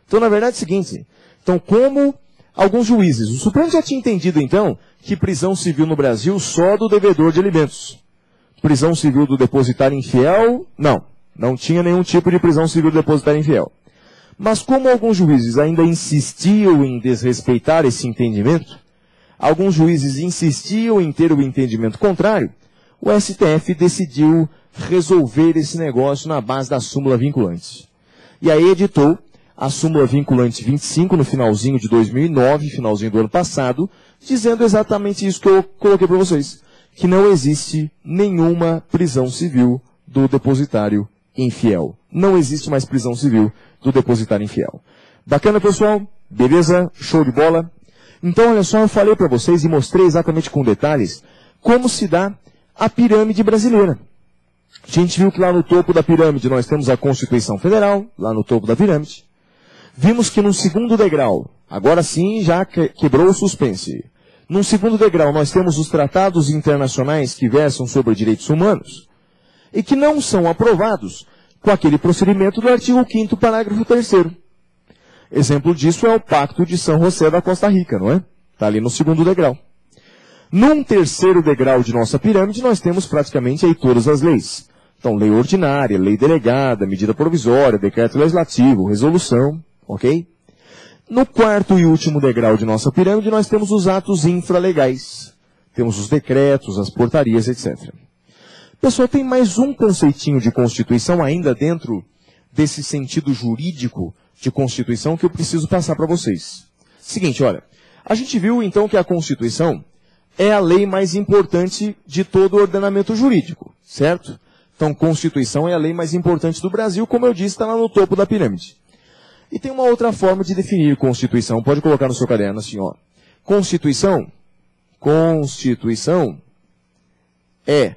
Então, na verdade é o seguinte, então como alguns juízes, o Supremo já tinha entendido então que prisão civil no Brasil só do devedor de alimentos. Prisão civil do depositário infiel, não. Não tinha nenhum tipo de prisão civil do depositário infiel. Mas como alguns juízes ainda insistiam em desrespeitar esse entendimento, alguns juízes insistiam em ter o entendimento contrário, o STF decidiu resolver esse negócio na base da súmula vinculante. E aí editou a súmula vinculante 25 no finalzinho de 2009, finalzinho do ano passado, dizendo exatamente isso que eu coloquei para vocês, que não existe nenhuma prisão civil do depositário infiel. Não existe mais prisão civil do depositário infiel. Bacana, pessoal? Beleza? Show de bola? Então, olha só, eu falei para vocês e mostrei exatamente com detalhes como se dá a pirâmide brasileira. A gente viu que lá no topo da pirâmide nós temos a Constituição Federal, lá no topo da pirâmide. Vimos que no segundo degrau, agora sim já quebrou o suspense. No segundo degrau nós temos os tratados internacionais que versam sobre direitos humanos e que não são aprovados com aquele procedimento do artigo 5º, parágrafo 3º. Exemplo disso é o Pacto de São José da Costa Rica, não é? Está ali no segundo degrau. Num terceiro degrau de nossa pirâmide, nós temos praticamente aí todas as leis. Então, lei ordinária, lei delegada, medida provisória, decreto legislativo, resolução, ok? No quarto e último degrau de nossa pirâmide, nós temos os atos infralegais. Temos os decretos, as portarias, etc. Pessoal, tem mais um conceitinho de Constituição ainda dentro desse sentido jurídico de Constituição que eu preciso passar para vocês. Seguinte, olha, a gente viu então que a Constituição é a lei mais importante de todo o ordenamento jurídico, certo? Então, Constituição é a lei mais importante do Brasil, como eu disse, está lá no topo da pirâmide. E tem uma outra forma de definir Constituição, pode colocar no seu caderno assim, ó. Constituição é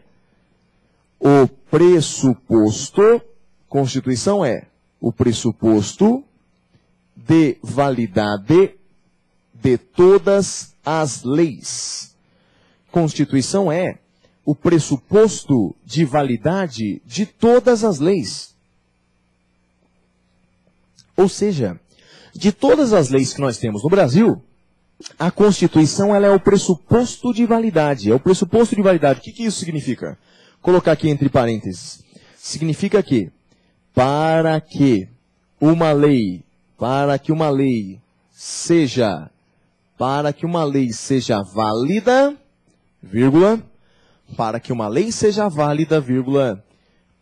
o pressuposto, Constituição é o pressuposto de validade de todas as leis. Constituição é o pressuposto de validade de todas as leis. Ou seja, de todas as leis que nós temos no Brasil, a Constituição ela é o pressuposto de validade. É o pressuposto de validade. O que isso significa? Colocar aqui entre parênteses. Significa que para que uma lei seja válida, vírgula, para que uma lei seja válida, vírgula,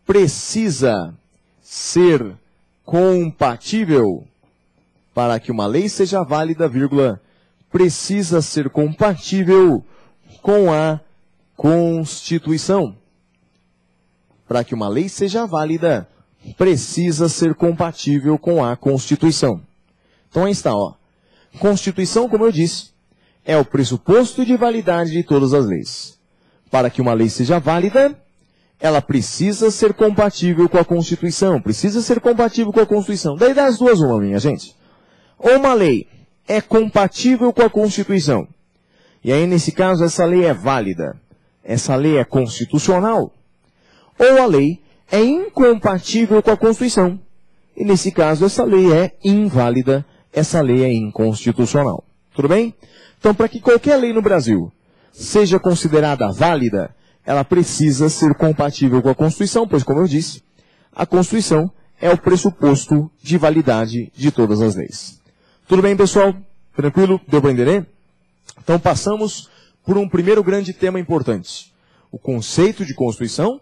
precisa ser compatível. Para que uma lei seja válida, vírgula, precisa ser compatível com a Constituição. Para que uma lei seja válida, precisa ser compatível com a Constituição. Então aí está, ó. Constituição, como eu disse, é o pressuposto de validade de todas as leis. Para que uma lei seja válida, ela precisa ser compatível com a Constituição. Precisa ser compatível com a Constituição. Daí das duas uma, minha gente. Ou uma lei é compatível com a Constituição. E aí, nesse caso, essa lei é válida. Essa lei é constitucional. Ou a lei é incompatível com a Constituição. E nesse caso, essa lei é inválida. Essa lei é inconstitucional. Tudo bem? Então, para que qualquer lei no Brasil seja considerada válida, ela precisa ser compatível com a Constituição, pois, como eu disse, a Constituição é o pressuposto de validade de todas as leis. Tudo bem, pessoal? Tranquilo? Deu para entender? Então, passamos por um primeiro grande tema importante. O conceito de Constituição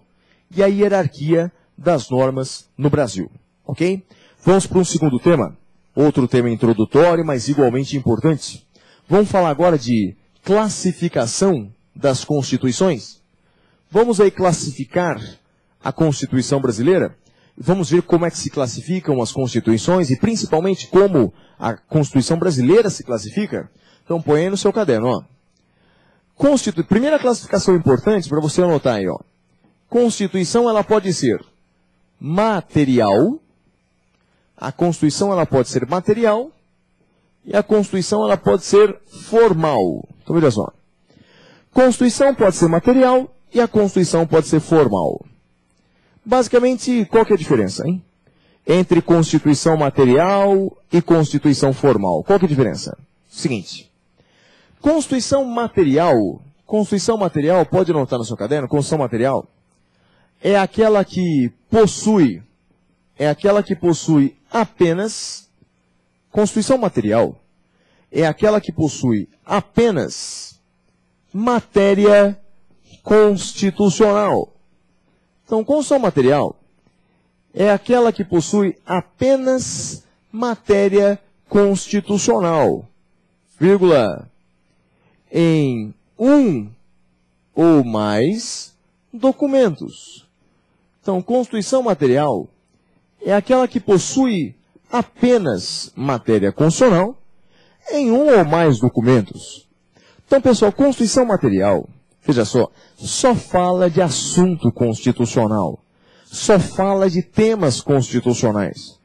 e a hierarquia das normas no Brasil. Ok? Vamos para um segundo tema. Outro tema introdutório, mas igualmente importante. Vamos falar agora de classificação das constituições. Vamos aí classificar a Constituição brasileira. Vamos ver como é que se classificam as constituições e principalmente como a Constituição brasileira se classifica. Então põe aí no seu caderno, ó. Primeira classificação importante para você anotar aí, ó. Constituição ela pode ser material. A Constituição ela pode ser material e a Constituição ela pode ser formal. Então veja só. Constituição pode ser material e a Constituição pode ser formal. Basicamente, qual que é a diferença, hein? Entre Constituição material e Constituição formal. Qual que é a diferença? Seguinte. Constituição material, pode anotar no seu caderno, Constituição material é aquela que possui apenas, constituição material, é aquela que possui apenas matéria constitucional. Então, constituição material é aquela que possui apenas matéria constitucional, vírgula, em um ou mais documentos. Então, constituição material é aquela que possui apenas matéria constitucional em um ou mais documentos. Então, pessoal, constituição material, veja só fala de assunto constitucional, só fala de temas constitucionais.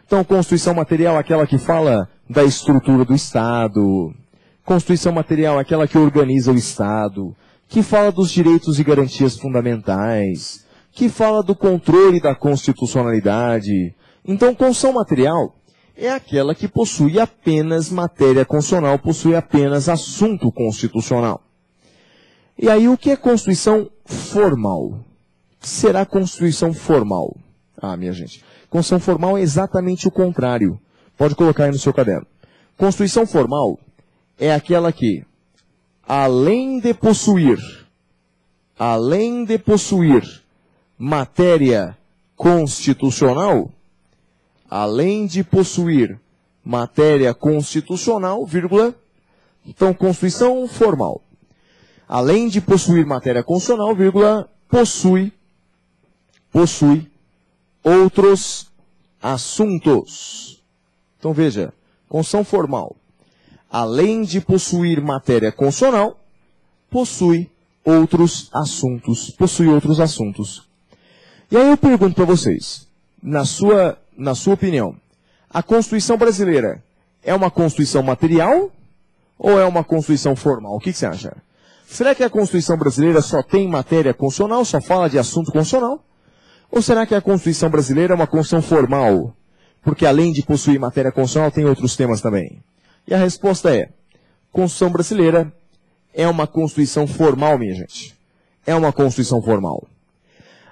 Então, constituição material é aquela que fala da estrutura do Estado, constituição material é aquela que organiza o Estado, que fala dos direitos e garantias fundamentais, que fala do controle da constitucionalidade. Então, constituição material é aquela que possui apenas matéria constitucional, possui apenas assunto constitucional. E aí, o que é Constituição formal? O que será Constituição formal? Ah, minha gente, Constituição formal é exatamente o contrário. Pode colocar aí no seu caderno. Constituição formal é aquela que, além de possuir matéria constitucional, vírgula, então, Constituição formal, além de possuir matéria constitucional, vírgula, possui outros assuntos. Então, veja, Constituição formal, além de possuir matéria constitucional, possui outros assuntos. E aí eu pergunto para vocês, na sua opinião, a Constituição brasileira é uma Constituição material ou é uma Constituição formal? O que você acha? Será que a Constituição brasileira só tem matéria constitucional, só fala de assunto constitucional? Ou será que a Constituição brasileira é uma Constituição formal? Porque além de possuir matéria constitucional, tem outros temas também. E a resposta é, Constituição brasileira é uma Constituição formal, minha gente. É uma Constituição formal.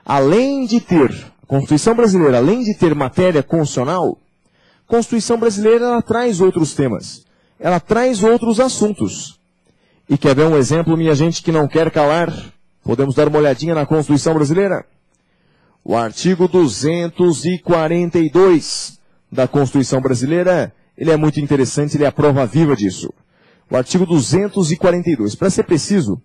Além de ter, a Constituição brasileira, além de ter matéria constitucional, a Constituição brasileira ela traz outros temas. Ela traz outros assuntos. E quer ver um exemplo, minha gente, que não quer calar? Podemos dar uma olhadinha na Constituição brasileira? O artigo 242 da Constituição brasileira, ele é muito interessante, ele é a prova viva disso. O artigo 242, para ser preciso,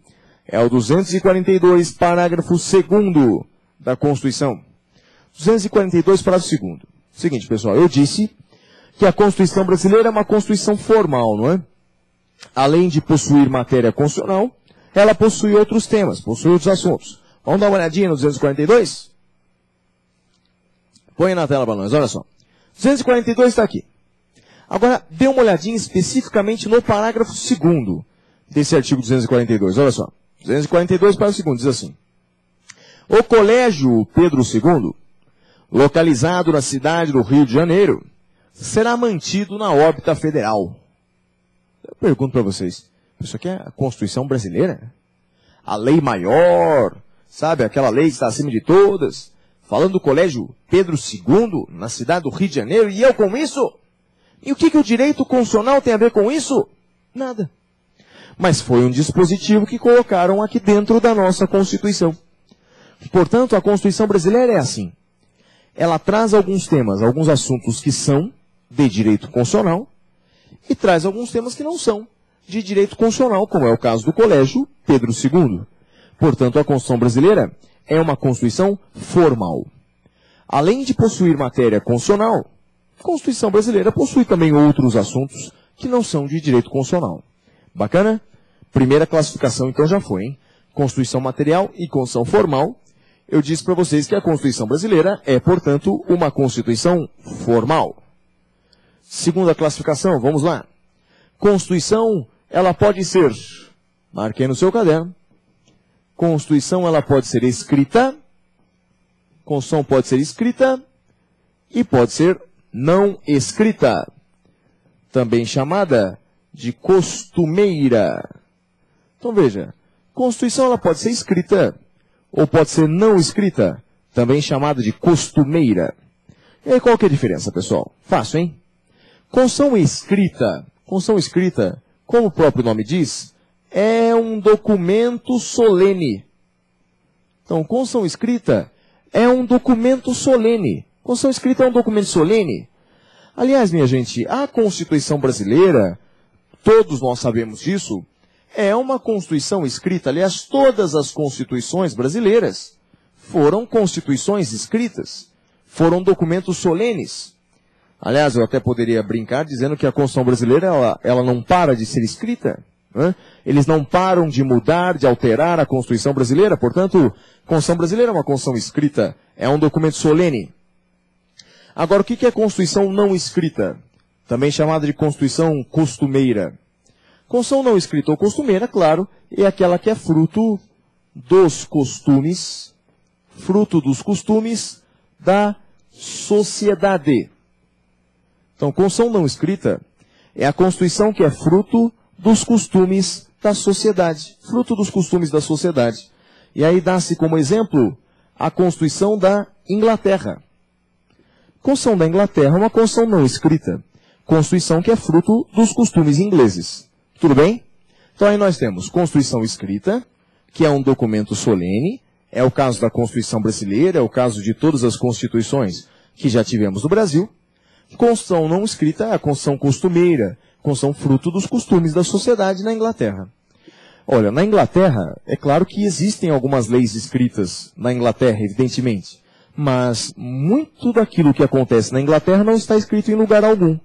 é o 242, parágrafo 2º da Constituição. 242, parágrafo 2º. Seguinte, pessoal, eu disse que a Constituição brasileira é uma Constituição formal, não é? Além de possuir matéria constitucional, ela possui outros temas, possui outros assuntos. Vamos dar uma olhadinha no 242? Põe na tela para nós, olha só. 242 está aqui. Agora, dê uma olhadinha especificamente no parágrafo 2º desse artigo 242. Olha só. 242, parágrafo 2º, diz assim. O Colégio Pedro II, localizado na cidade do Rio de Janeiro, será mantido na órbita federal. Eu pergunto para vocês, isso aqui é a Constituição brasileira? A lei maior, sabe, aquela lei que está acima de todas, falando do Colégio Pedro II, na cidade do Rio de Janeiro, e eu com isso? E o que o direito constitucional tem a ver com isso? Nada. Mas foi um dispositivo que colocaram aqui dentro da nossa Constituição. Portanto, a Constituição brasileira é assim. Ela traz alguns temas, alguns assuntos que são de direito constitucional, e traz alguns temas que não são de direito constitucional, como é o caso do Colégio Pedro II. Portanto, a Constituição brasileira é uma Constituição formal. Além de possuir matéria constitucional, a Constituição brasileira possui também outros assuntos que não são de direito constitucional. Bacana? Primeira classificação, então, já foi, hein? Constituição material e Constituição formal. Eu disse para vocês que a Constituição brasileira é, portanto, uma Constituição formal. Segunda classificação, vamos lá. Constituição, ela pode ser, marquei no seu caderno, Constituição, ela pode ser escrita, Constituição pode ser escrita e pode ser não escrita, também chamada de costumeira. Então veja, Constituição ela pode ser escrita, ou pode ser não escrita, também chamada de costumeira. E aí, qual que é a diferença, pessoal? Fácil, hein? Constituição escrita, como o próprio nome diz, é um documento solene. Então, Constituição escrita é um documento solene. Constituição escrita é um documento solene. Aliás, minha gente, a Constituição brasileira, todos nós sabemos disso, é uma Constituição escrita. Aliás, todas as Constituições brasileiras foram Constituições escritas, foram documentos solenes. Aliás, eu até poderia brincar dizendo que a Constituição brasileira ela não para de ser escrita. Né? Eles não param de mudar, de alterar a Constituição brasileira. Portanto, a Constituição brasileira é uma Constituição escrita, é um documento solene. Agora, o que é Constituição não escrita? Também chamada de Constituição costumeira. Constituição não escrita ou costumeira, claro, é aquela que é fruto dos costumes da sociedade. Então, Constituição não escrita é a Constituição que é fruto dos costumes da sociedade. Fruto dos costumes da sociedade. E aí dá-se como exemplo a Constituição da Inglaterra. Constituição da Inglaterra é uma Constituição não escrita. Constituição que é fruto dos costumes ingleses. Tudo bem? Então aí nós temos Constituição escrita, que é um documento solene. É o caso da Constituição brasileira, é o caso de todas as constituições que já tivemos no Brasil. Constituição não escrita é a Constituição costumeira, Constituição fruto dos costumes da sociedade na Inglaterra. Olha, na Inglaterra, é claro que existem algumas leis escritas na Inglaterra, evidentemente. Mas muito daquilo que acontece na Inglaterra não está escrito em lugar algum.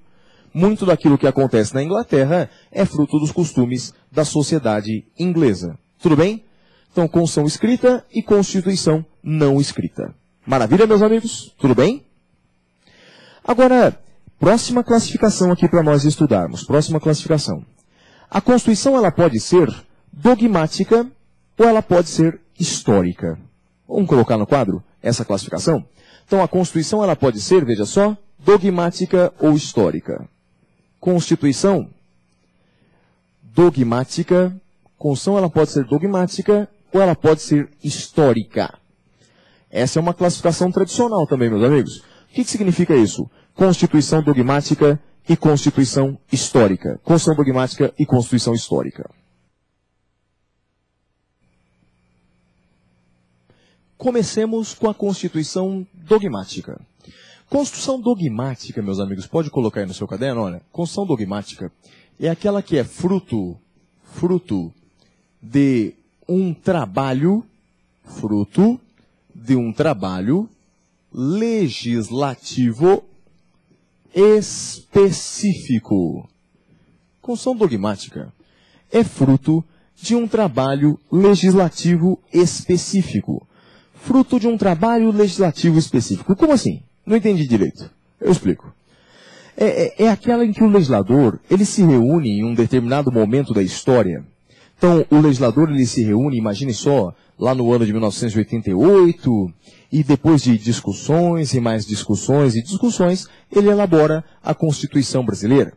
Muito daquilo que acontece na Inglaterra é fruto dos costumes da sociedade inglesa. Tudo bem? Então, Constituição escrita e Constituição não escrita. Maravilha, meus amigos? Tudo bem? Agora, próxima classificação aqui para nós estudarmos. Próxima classificação. A Constituição ela pode ser dogmática ou ela pode ser histórica. Vamos colocar no quadro essa classificação? Então, a Constituição ela pode ser, veja só, dogmática ou histórica. Constituição dogmática. Constituição ela pode ser dogmática ou ela pode ser histórica. Essa é uma classificação tradicional também, meus amigos. O que significa isso? Constituição dogmática e Constituição histórica. Constituição dogmática e Constituição histórica. Comecemos com a Constituição dogmática. Constituição dogmática, meus amigos, pode colocar aí no seu caderno, olha. Constituição dogmática é aquela que é fruto de um trabalho legislativo específico. Constituição dogmática é fruto de um trabalho legislativo específico. Fruto de um trabalho legislativo específico. Como assim? Não entendi direito. Eu explico. É aquela em que o legislador, ele se reúne em um determinado momento da história. Então, o legislador, ele se reúne, imagine só, lá no ano de 1988, e depois de discussões e mais discussões e discussões, ele elabora a Constituição brasileira.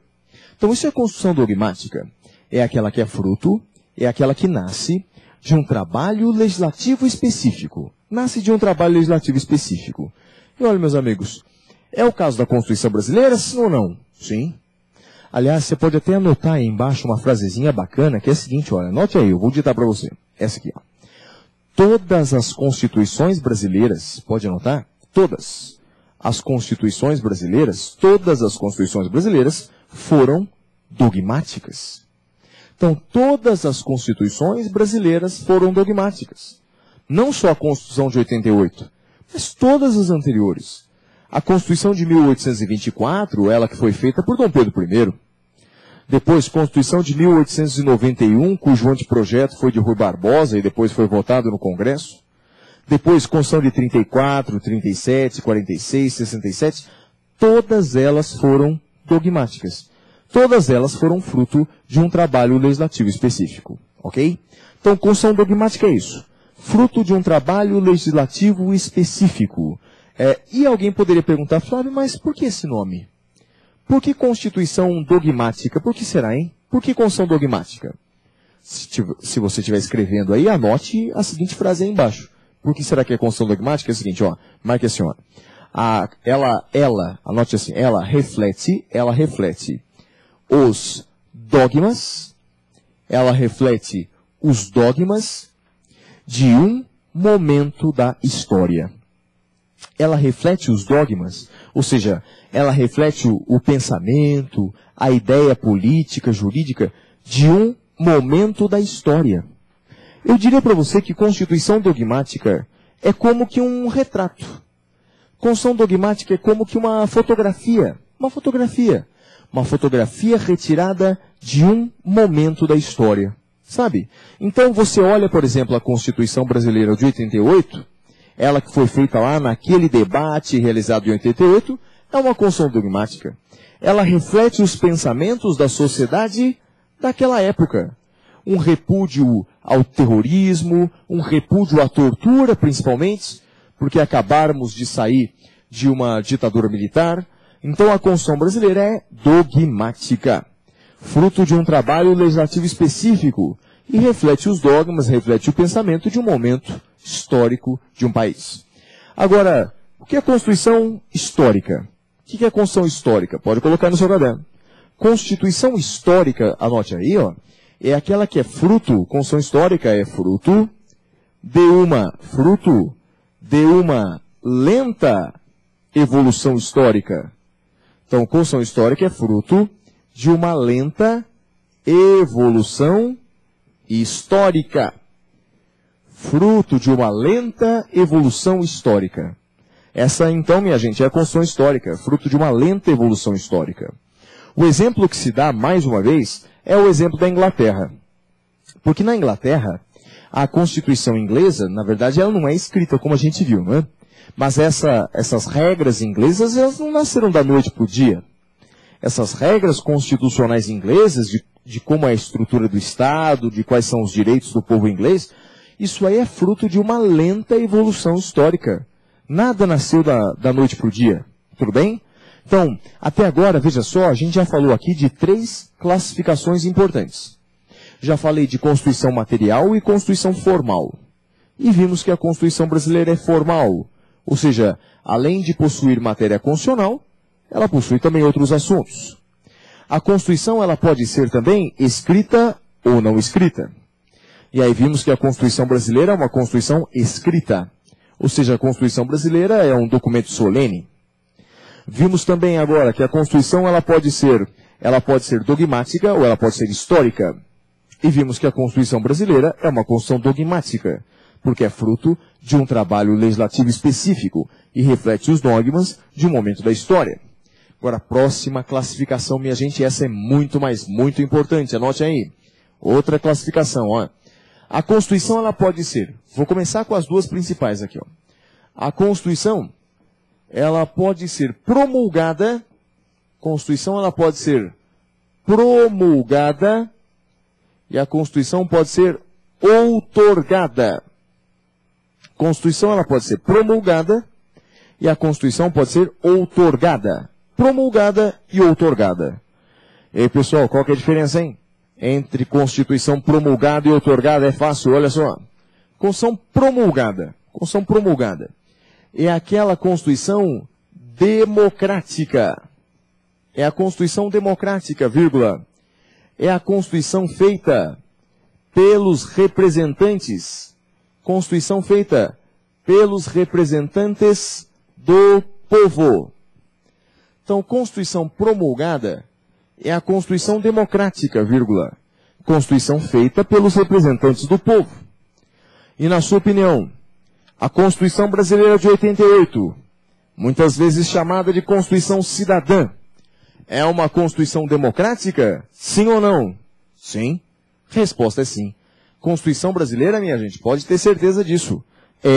Então, isso é a Constituição dogmática. É aquela que é fruto, é aquela que nasce de um trabalho legislativo específico. Nasce de um trabalho legislativo específico. E olha, meus amigos, é o caso da Constituição brasileira, sim ou não? Sim. Aliás, você pode até anotar aí embaixo uma frasezinha bacana, que é a seguinte, olha, anote aí, eu vou ditar para você. Essa aqui, ó. Todas as constituições brasileiras, pode anotar? Todas as constituições brasileiras foram dogmáticas. Então, todas as constituições brasileiras foram dogmáticas. Não só a Constituição de 88, mas todas as anteriores. A Constituição de 1824, ela que foi feita por Dom Pedro I. Depois, Constituição de 1891, cujo anteprojeto foi de Rui Barbosa e depois foi votado no Congresso. Depois, Constituição de 34, 37, 46, 67, todas elas foram dogmáticas. Todas elas foram fruto de um trabalho legislativo específico. Ok? Então, Constituição dogmática é isso. Fruto de um trabalho legislativo específico. E alguém poderia perguntar, Flávio, mas por que esse nome? Por que Constituição dogmática? Por que será, hein? Por que Constituição dogmática? Se você estiver escrevendo aí, anote a seguinte frase aí embaixo. Por que será que é construção dogmática? É o seguinte, ó, marque assim, ó. Anote assim, ela reflete os dogmas, ela reflete os dogmas de um momento da história. Ela reflete os dogmas, ou seja, ela reflete o pensamento, a ideia política, jurídica de um momento da história. Eu diria para você que constituição dogmática é como que um retrato. Constituição dogmática é como que uma fotografia. Uma fotografia retirada de um momento da história. Sabe? Então você olha, por exemplo, a Constituição Brasileira de 88, ela que foi feita lá naquele debate realizado em 88, é uma Constituição dogmática. Ela reflete os pensamentos da sociedade daquela época. Um repúdio ao terrorismo, um repúdio à tortura, principalmente, porque acabarmos de sair de uma ditadura militar. Então a Constituição brasileira é dogmática, fruto de um trabalho legislativo específico, e reflete os dogmas, reflete o pensamento de um momento histórico de um país. Agora, o que é Constituição histórica? O que é Constituição histórica? Pode colocar no seu caderno. Constituição histórica, anote aí, ó, é aquela que é fruto, Constituição histórica é fruto de uma lenta evolução histórica. Então, Constituição histórica é fruto de uma lenta evolução histórica. Fruto de uma lenta evolução histórica. Essa, então, minha gente, é a Constituição histórica, fruto de uma lenta evolução histórica. O exemplo que se dá, mais uma vez, é o exemplo da Inglaterra. Porque na Inglaterra, a Constituição inglesa, na verdade, ela não é escrita como a gente viu, não é? Mas essas regras inglesas, elas não nasceram da noite para o dia. Essas regras constitucionais inglesas, de como é a estrutura do Estado, de quais são os direitos do povo inglês, isso aí é fruto de uma lenta evolução histórica. Nada nasceu da noite para o dia. Tudo bem? Então, até agora, veja só, a gente já falou aqui de 3 classificações importantes. Já falei de Constituição material e Constituição formal. E vimos que a Constituição brasileira é formal. Ou seja, além de possuir matéria constitucional, ela possui também outros assuntos. A Constituição ela pode ser também escrita ou não escrita. E aí vimos que a Constituição brasileira é uma Constituição escrita. Ou seja, a Constituição brasileira é um documento solene. Vimos também agora que a Constituição ela pode ser dogmática ou ela pode ser histórica. E vimos que a Constituição brasileira é uma Constituição dogmática, porque é fruto de um trabalho legislativo específico e reflete os dogmas de um momento da história. Agora, a próxima classificação, minha gente, essa é muito importante. Anote aí. Outra classificação, ó. A Constituição, ela pode ser... Vou começar com as duas principais aqui, ó. A Constituição, ela pode ser promulgada. Constituição, ela pode ser promulgada. E a Constituição pode ser outorgada. Constituição, ela pode ser promulgada. E a Constituição pode ser outorgada. Promulgada e outorgada. E aí, pessoal, qual que é a diferença, hein? Entre Constituição promulgada e outorgada é fácil, olha só. Constituição promulgada. Constituição promulgada. É aquela Constituição democrática. É a Constituição democrática, vírgula. É a Constituição feita pelos representantes. Constituição feita pelos representantes do povo. Então, Constituição promulgada é a Constituição democrática, vírgula. Constituição feita pelos representantes do povo. E na sua opinião, a Constituição Brasileira de 88, muitas vezes chamada de Constituição Cidadã, é uma Constituição democrática? Sim ou não? Sim. Resposta é sim. Constituição brasileira, minha gente, pode ter certeza disso.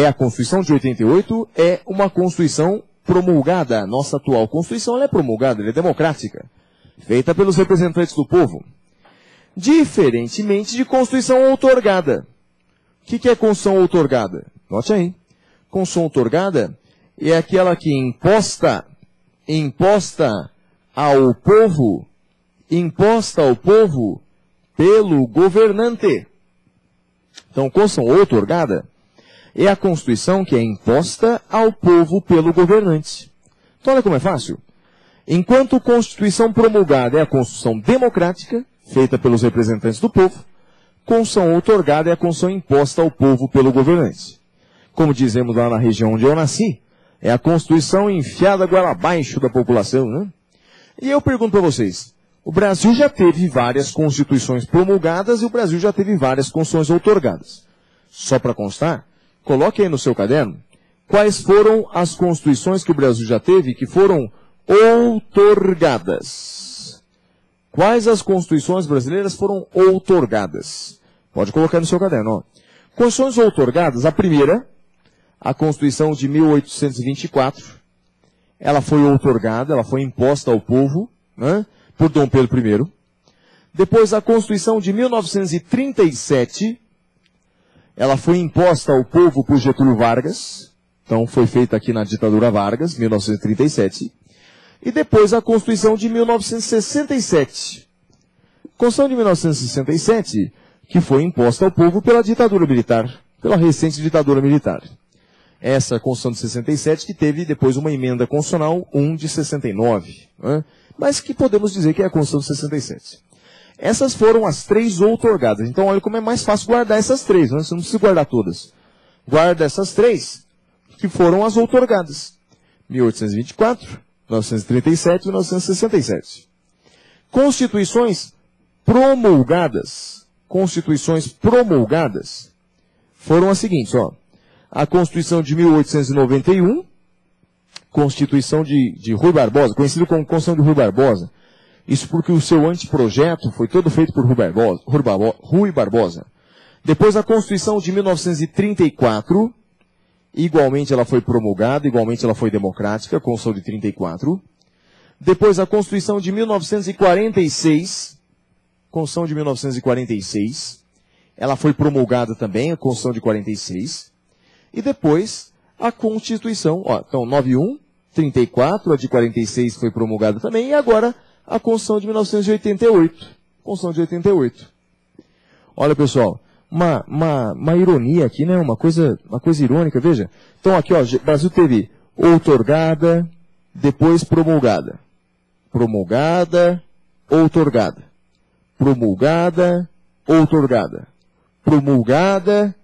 A Constituição de 88 é uma Constituição promulgada. Nossa atual Constituição ela é promulgada, ela é democrática. Feita pelos representantes do povo. Diferentemente de Constituição outorgada. O que é Constituição outorgada? Note aí. Constituição outorgada é aquela que imposta ao povo pelo governante. Então, Constituição outorgada é a Constituição que é imposta ao povo pelo governante. Então olha como é fácil. Enquanto a Constituição promulgada é a Constituição democrática, feita pelos representantes do povo, Constituição outorgada é a Constituição imposta ao povo pelo governante. Como dizemos lá na região onde eu nasci, é a Constituição enfiada goela abaixo da população, né? E eu pergunto para vocês, o Brasil já teve várias constituições promulgadas e o Brasil já teve várias constituições outorgadas. Só para constar, coloque aí no seu caderno quais foram as constituições que o Brasil já teve que foram outorgadas. Quais as constituições brasileiras foram outorgadas? Pode colocar no seu caderno. Ó. Constituições outorgadas, a primeira, a Constituição de 1824, ela foi outorgada, ela foi imposta ao povo, né, por Dom Pedro I. Depois a Constituição de 1937, ela foi imposta ao povo por Getúlio Vargas, então foi feita aqui na ditadura Vargas, 1937. E depois a Constituição de 1967. Constituição de 1967, que foi imposta ao povo pela ditadura militar, pela recente ditadura militar. Essa Constituição de 67 que teve depois uma emenda constitucional 1 de 69, né? Mas que podemos dizer que é a Constituição de 67. Essas foram as três outorgadas. Então olha como é mais fácil guardar essas três, né? Você não precisa guardar todas. Guarda essas três que foram as outorgadas. 1824, 1937 e 1967. Constituições promulgadas foram as seguintes, ó. A Constituição de 1891, Constituição de Rui Barbosa, conhecido como Constituição de Rui Barbosa. Isso porque o seu anteprojeto foi todo feito por Rui Barbosa. Depois a Constituição de 1934, igualmente ela foi promulgada, igualmente ela foi democrática, a Constituição de 34. Depois a Constituição de 1946, Constituição de 1946, ela foi promulgada também, a Constituição de 46. E depois a Constituição, ó, então 91, 34, a de 46 foi promulgada também, e agora a Constituição de 1988. Constituição de 88. Olha, pessoal, uma ironia aqui, né? Uma coisa irônica, veja. Então aqui, ó, o Brasil teve outorgada, depois promulgada. Promulgada, outorgada. Promulgada, outorgada. Promulgada,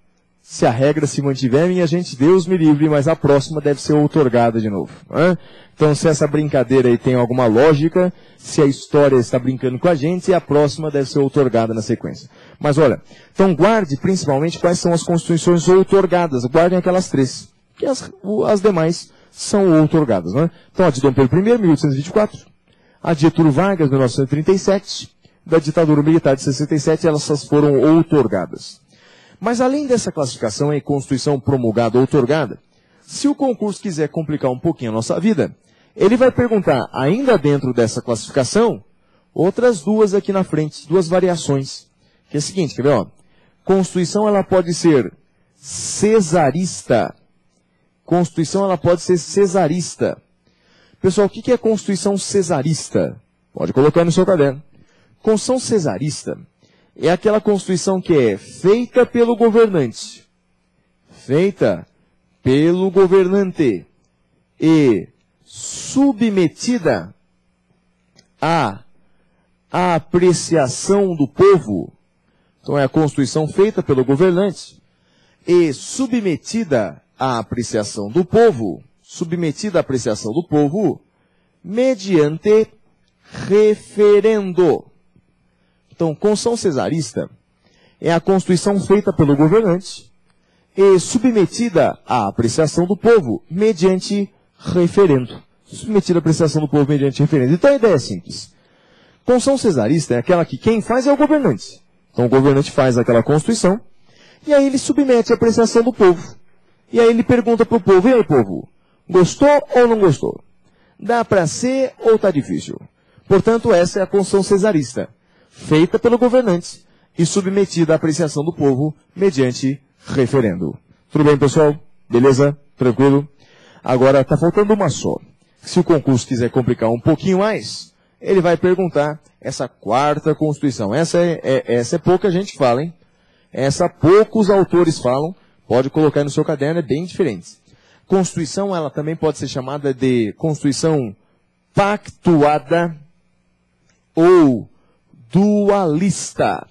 se a regra se mantiver, minha gente, Deus me livre, mas a próxima deve ser outorgada de novo. Né? Então, se essa brincadeira aí tem alguma lógica, se a história está brincando com a gente, a próxima deve ser outorgada na sequência. Mas olha, então guarde principalmente quais são as constituições outorgadas. Guardem aquelas três, que as demais são outorgadas. Né? Então, a de Dom Pedro I, 1824, a de Getúlio Vargas, 1937, da ditadura militar de 67, elas foram outorgadas. Mas além dessa classificação em Constituição promulgada ou outorgada, se o concurso quiser complicar um pouquinho a nossa vida, ele vai perguntar, ainda dentro dessa classificação, outras duas aqui na frente, duas variações. Que é o seguinte, quer ver, ó? Constituição, ela pode ser cesarista. Constituição, ela pode ser cesarista. Pessoal, o que é Constituição cesarista? Pode colocar no seu caderno. Constituição cesarista é aquela Constituição que é feita pelo governante. Feita pelo governante. E submetida à apreciação do povo. Então é a Constituição feita pelo governante e submetida à apreciação do povo. Submetida à apreciação do povo mediante referendo. Então, Constituição cesarista é a Constituição feita pelo governante e submetida à apreciação do povo mediante referendo. Submetida à apreciação do povo mediante referendo. Então, a ideia é simples. Constituição cesarista é aquela que quem faz é o governante. Então, o governante faz aquela Constituição e aí ele submete à apreciação do povo. E aí ele pergunta para o povo, e aí, povo, gostou ou não gostou? Dá para ser ou está difícil? Portanto, essa é a Constituição cesarista, feita pelo governante e submetida à apreciação do povo mediante referendo. Tudo bem, pessoal? Beleza? Tranquilo? Agora, está faltando uma só. Se o concurso quiser complicar um pouquinho mais, ele vai perguntar essa quarta Constituição. Essa é pouca gente fala, hein? Essa poucos autores falam, Pode colocar aí no seu caderno, é bem diferente. Constituição, ela também pode ser chamada de Constituição pactuada ou dualista.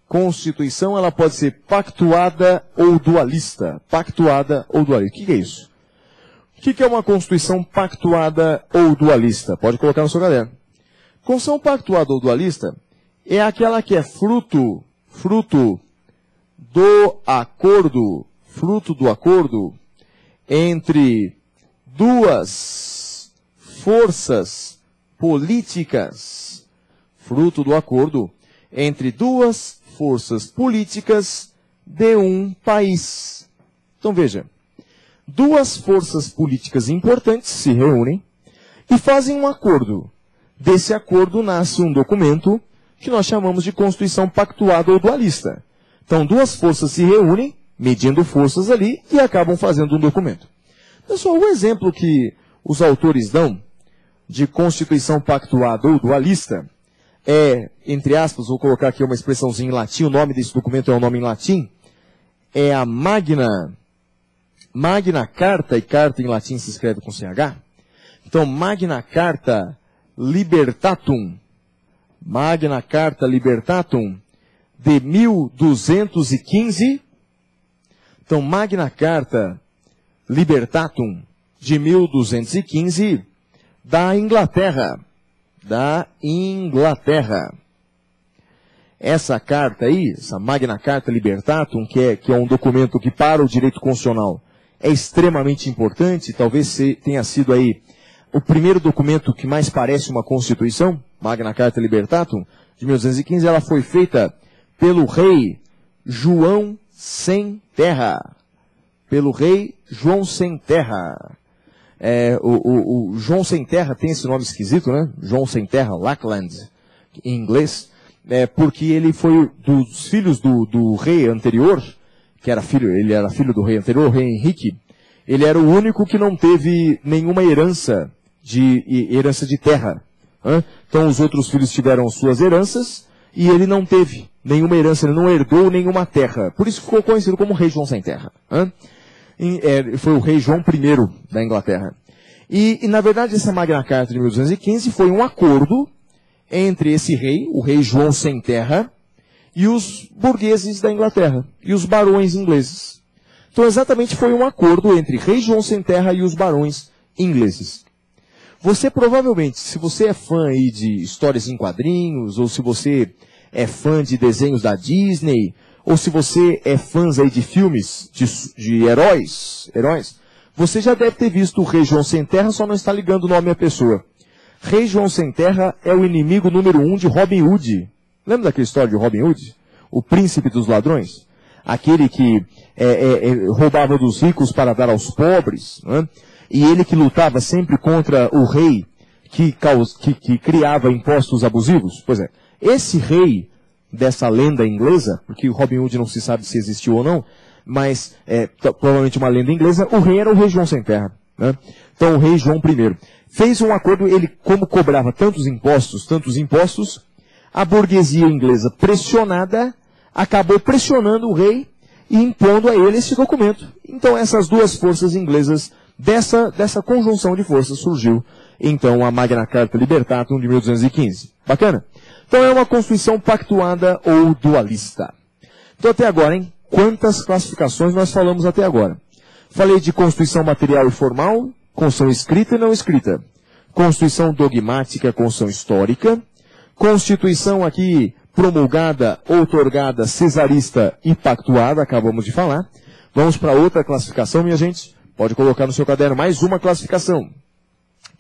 Constituição, ela pode ser pactuada ou dualista. Pactuada ou dualista. O que é isso? O que é uma Constituição pactuada ou dualista? Pode colocar no seu caderno. Constituição pactuada ou dualista é aquela que é fruto do acordo entre duas forças políticas. Fruto do acordo entre duas forças políticas de um país. Então veja, duas forças políticas importantes se reúnem e fazem um acordo. Desse acordo nasce um documento que nós chamamos de Constituição pactuada ou dualista. Então duas forças se reúnem, medindo forças ali, e acabam fazendo um documento. Pessoal, o exemplo que os autores dão de Constituição pactuada ou dualista é, entre aspas, vou colocar aqui uma expressãozinha em latim, o nome desse documento é um nome em latim, é a Magna Carta, e carta em latim se escreve com CH. Então, Magna Carta Libertatum, de 1215. Então, Magna Carta Libertatum, de 1215, da Inglaterra. Essa carta aí, essa Magna Carta Libertatum, que é um documento que para o direito constitucional é extremamente importante, talvez tenha sido aí o primeiro documento que mais parece uma Constituição, Magna Carta Libertatum, de 1215, ela foi feita pelo rei João Sem Terra. O João Sem Terra tem esse nome esquisito, né? João Sem Terra, Lackland, em inglês, porque ele foi dos filhos do rei anterior, ele era filho do rei anterior, o rei Henrique. Ele era o único que não teve nenhuma herança de terra. Então os outros filhos tiveram suas heranças e ele não teve nenhuma herança, ele não herdou nenhuma terra. Por isso ficou conhecido como Rei João Sem Terra. Foi o rei João I da Inglaterra. E na verdade essa Magna Carta de 1215 foi um acordo entre esse rei, o rei João Sem Terra, e os burgueses da Inglaterra, e os barões ingleses. Então exatamente foi um acordo entre rei João Sem Terra e os barões ingleses. Você provavelmente, se você é fã aí de histórias em quadrinhos, ou se você é fã de desenhos da Disney, ou se você é fã aí de filmes de heróis, você já deve ter visto o rei João Sem Terra, só não está ligando o nome à pessoa. Rei João Sem Terra é o inimigo número 1 de Robin Hood. Lembra daquela história de Robin Hood? O príncipe dos ladrões? Aquele que roubava dos ricos para dar aos pobres, né? E ele que lutava sempre contra o rei que criava impostos abusivos. Pois é, esse rei dessa lenda inglesa, porque o Robin Hood não se sabe se existiu ou não, mas provavelmente uma lenda inglesa, o rei era o rei João Sem Terra, né? Então o rei João I fez um acordo, ele como cobrava tantos impostos, a burguesia inglesa pressionada acabou pressionando o rei e impondo a ele esse documento. Então essas duas forças inglesas, dessa conjunção de forças surgiu então a Magna Carta Libertatum de 1215. Bacana? Então é uma Constituição pactuada ou dualista. Então até agora, hein? Quantas classificações nós falamos até agora? Falei de Constituição material e formal, Constituição escrita e não escrita. Constituição dogmática, Constituição histórica. Constituição aqui promulgada, outorgada, cesarista e pactuada, acabamos de falar. Vamos para outra classificação, minha gente. Pode colocar no seu caderno mais uma classificação.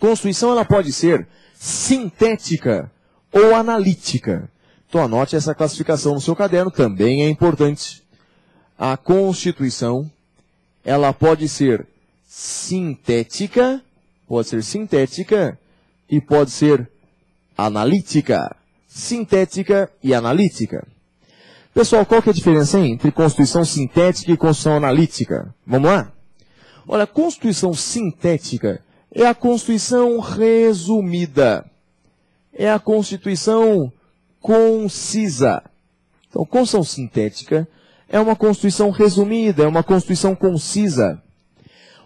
Constituição, ela pode ser sintética ou analítica. Então anote essa classificação no seu caderno, também é importante. A Constituição, ela pode ser sintética e pode ser analítica. Sintética e analítica. Pessoal, qual que é a diferença entre Constituição sintética e Constituição analítica? Vamos lá? Olha, a Constituição sintética é a Constituição resumida. É a Constituição concisa. Então, Constituição sintética É uma Constituição resumida, é uma Constituição concisa.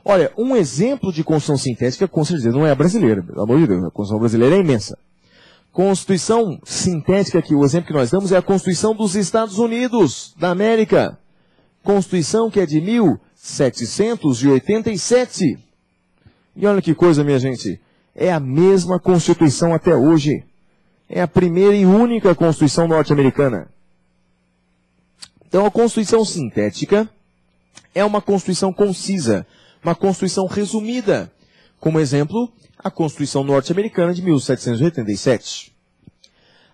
Olha, um exemplo de Constituição sintética, com certeza, não é a brasileira, pelo amor de Deus, a Constituição brasileira é imensa. Constituição sintética, que o exemplo que nós damos é a Constituição dos Estados Unidos da América. Constituição que é de 1787. E olha que coisa, minha gente, é a mesma Constituição até hoje. É a primeira e única Constituição norte-americana. Então, a Constituição sintética é uma Constituição concisa, uma Constituição resumida. Como exemplo, a Constituição norte-americana de 1787.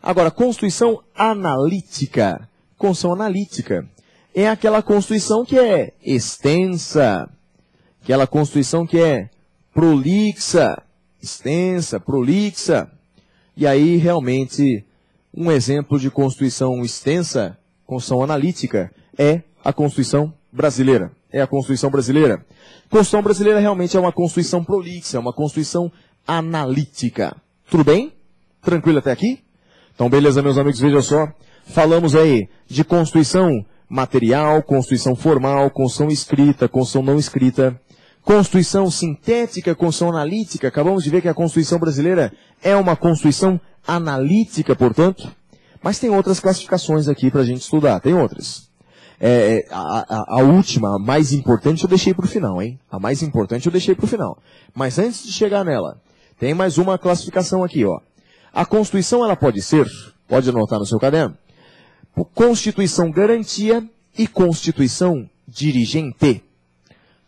Agora, Constituição analítica. Constituição analítica é aquela Constituição que é extensa, aquela Constituição que é prolixa, extensa, prolixa. E aí, realmente, um exemplo de Constituição extensa, Constituição analítica, é a Constituição brasileira. É a Constituição brasileira. A Constituição brasileira realmente é uma Constituição prolixa, é uma Constituição analítica. Tudo bem? Tranquilo até aqui? Então, beleza, meus amigos, veja só. Falamos aí de Constituição material, Constituição formal, Constituição escrita, Constituição não escrita, Constituição sintética, Constituição analítica. Acabamos de ver que a Constituição brasileira é uma Constituição analítica, portanto. Mas tem outras classificações aqui para a gente estudar, tem outras. A última, a mais importante, eu deixei para o final, hein? A mais importante eu deixei para o final. Mas antes de chegar nela, tem mais uma classificação aqui, ó. A Constituição, ela pode ser, pode anotar no seu caderno, Constituição garantia e Constituição dirigente.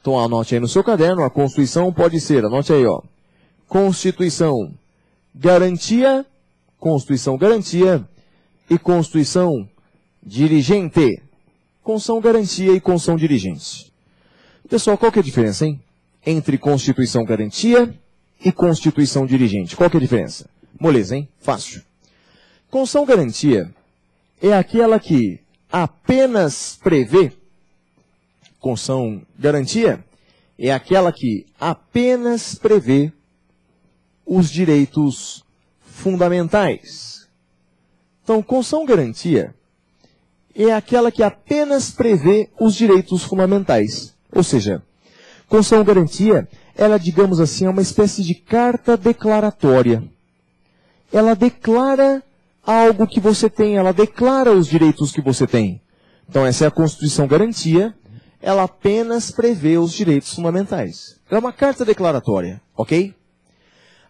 Então anote aí no seu caderno, a Constituição pode ser, anote aí, ó. Constituição garantia e Constituição dirigente. Constituição garantia e Constituição dirigente. Pessoal, qual que é a diferença, hein? Entre Constituição garantia e Constituição dirigente. Qual que é a diferença? Moleza, hein? Fácil. Constituição garantia é aquela que apenas prevê, Constituição garantia é aquela que apenas prevê os direitos fundamentais. Então, Constituição garantia é aquela que apenas prevê os direitos fundamentais. Ou seja, Constituição garantia, ela, digamos assim, é uma espécie de carta declaratória. Ela declara algo que você tem, ela declara os direitos que você tem. Então, essa é a Constituição garantia, ela apenas prevê os direitos fundamentais. É uma carta declaratória, ok?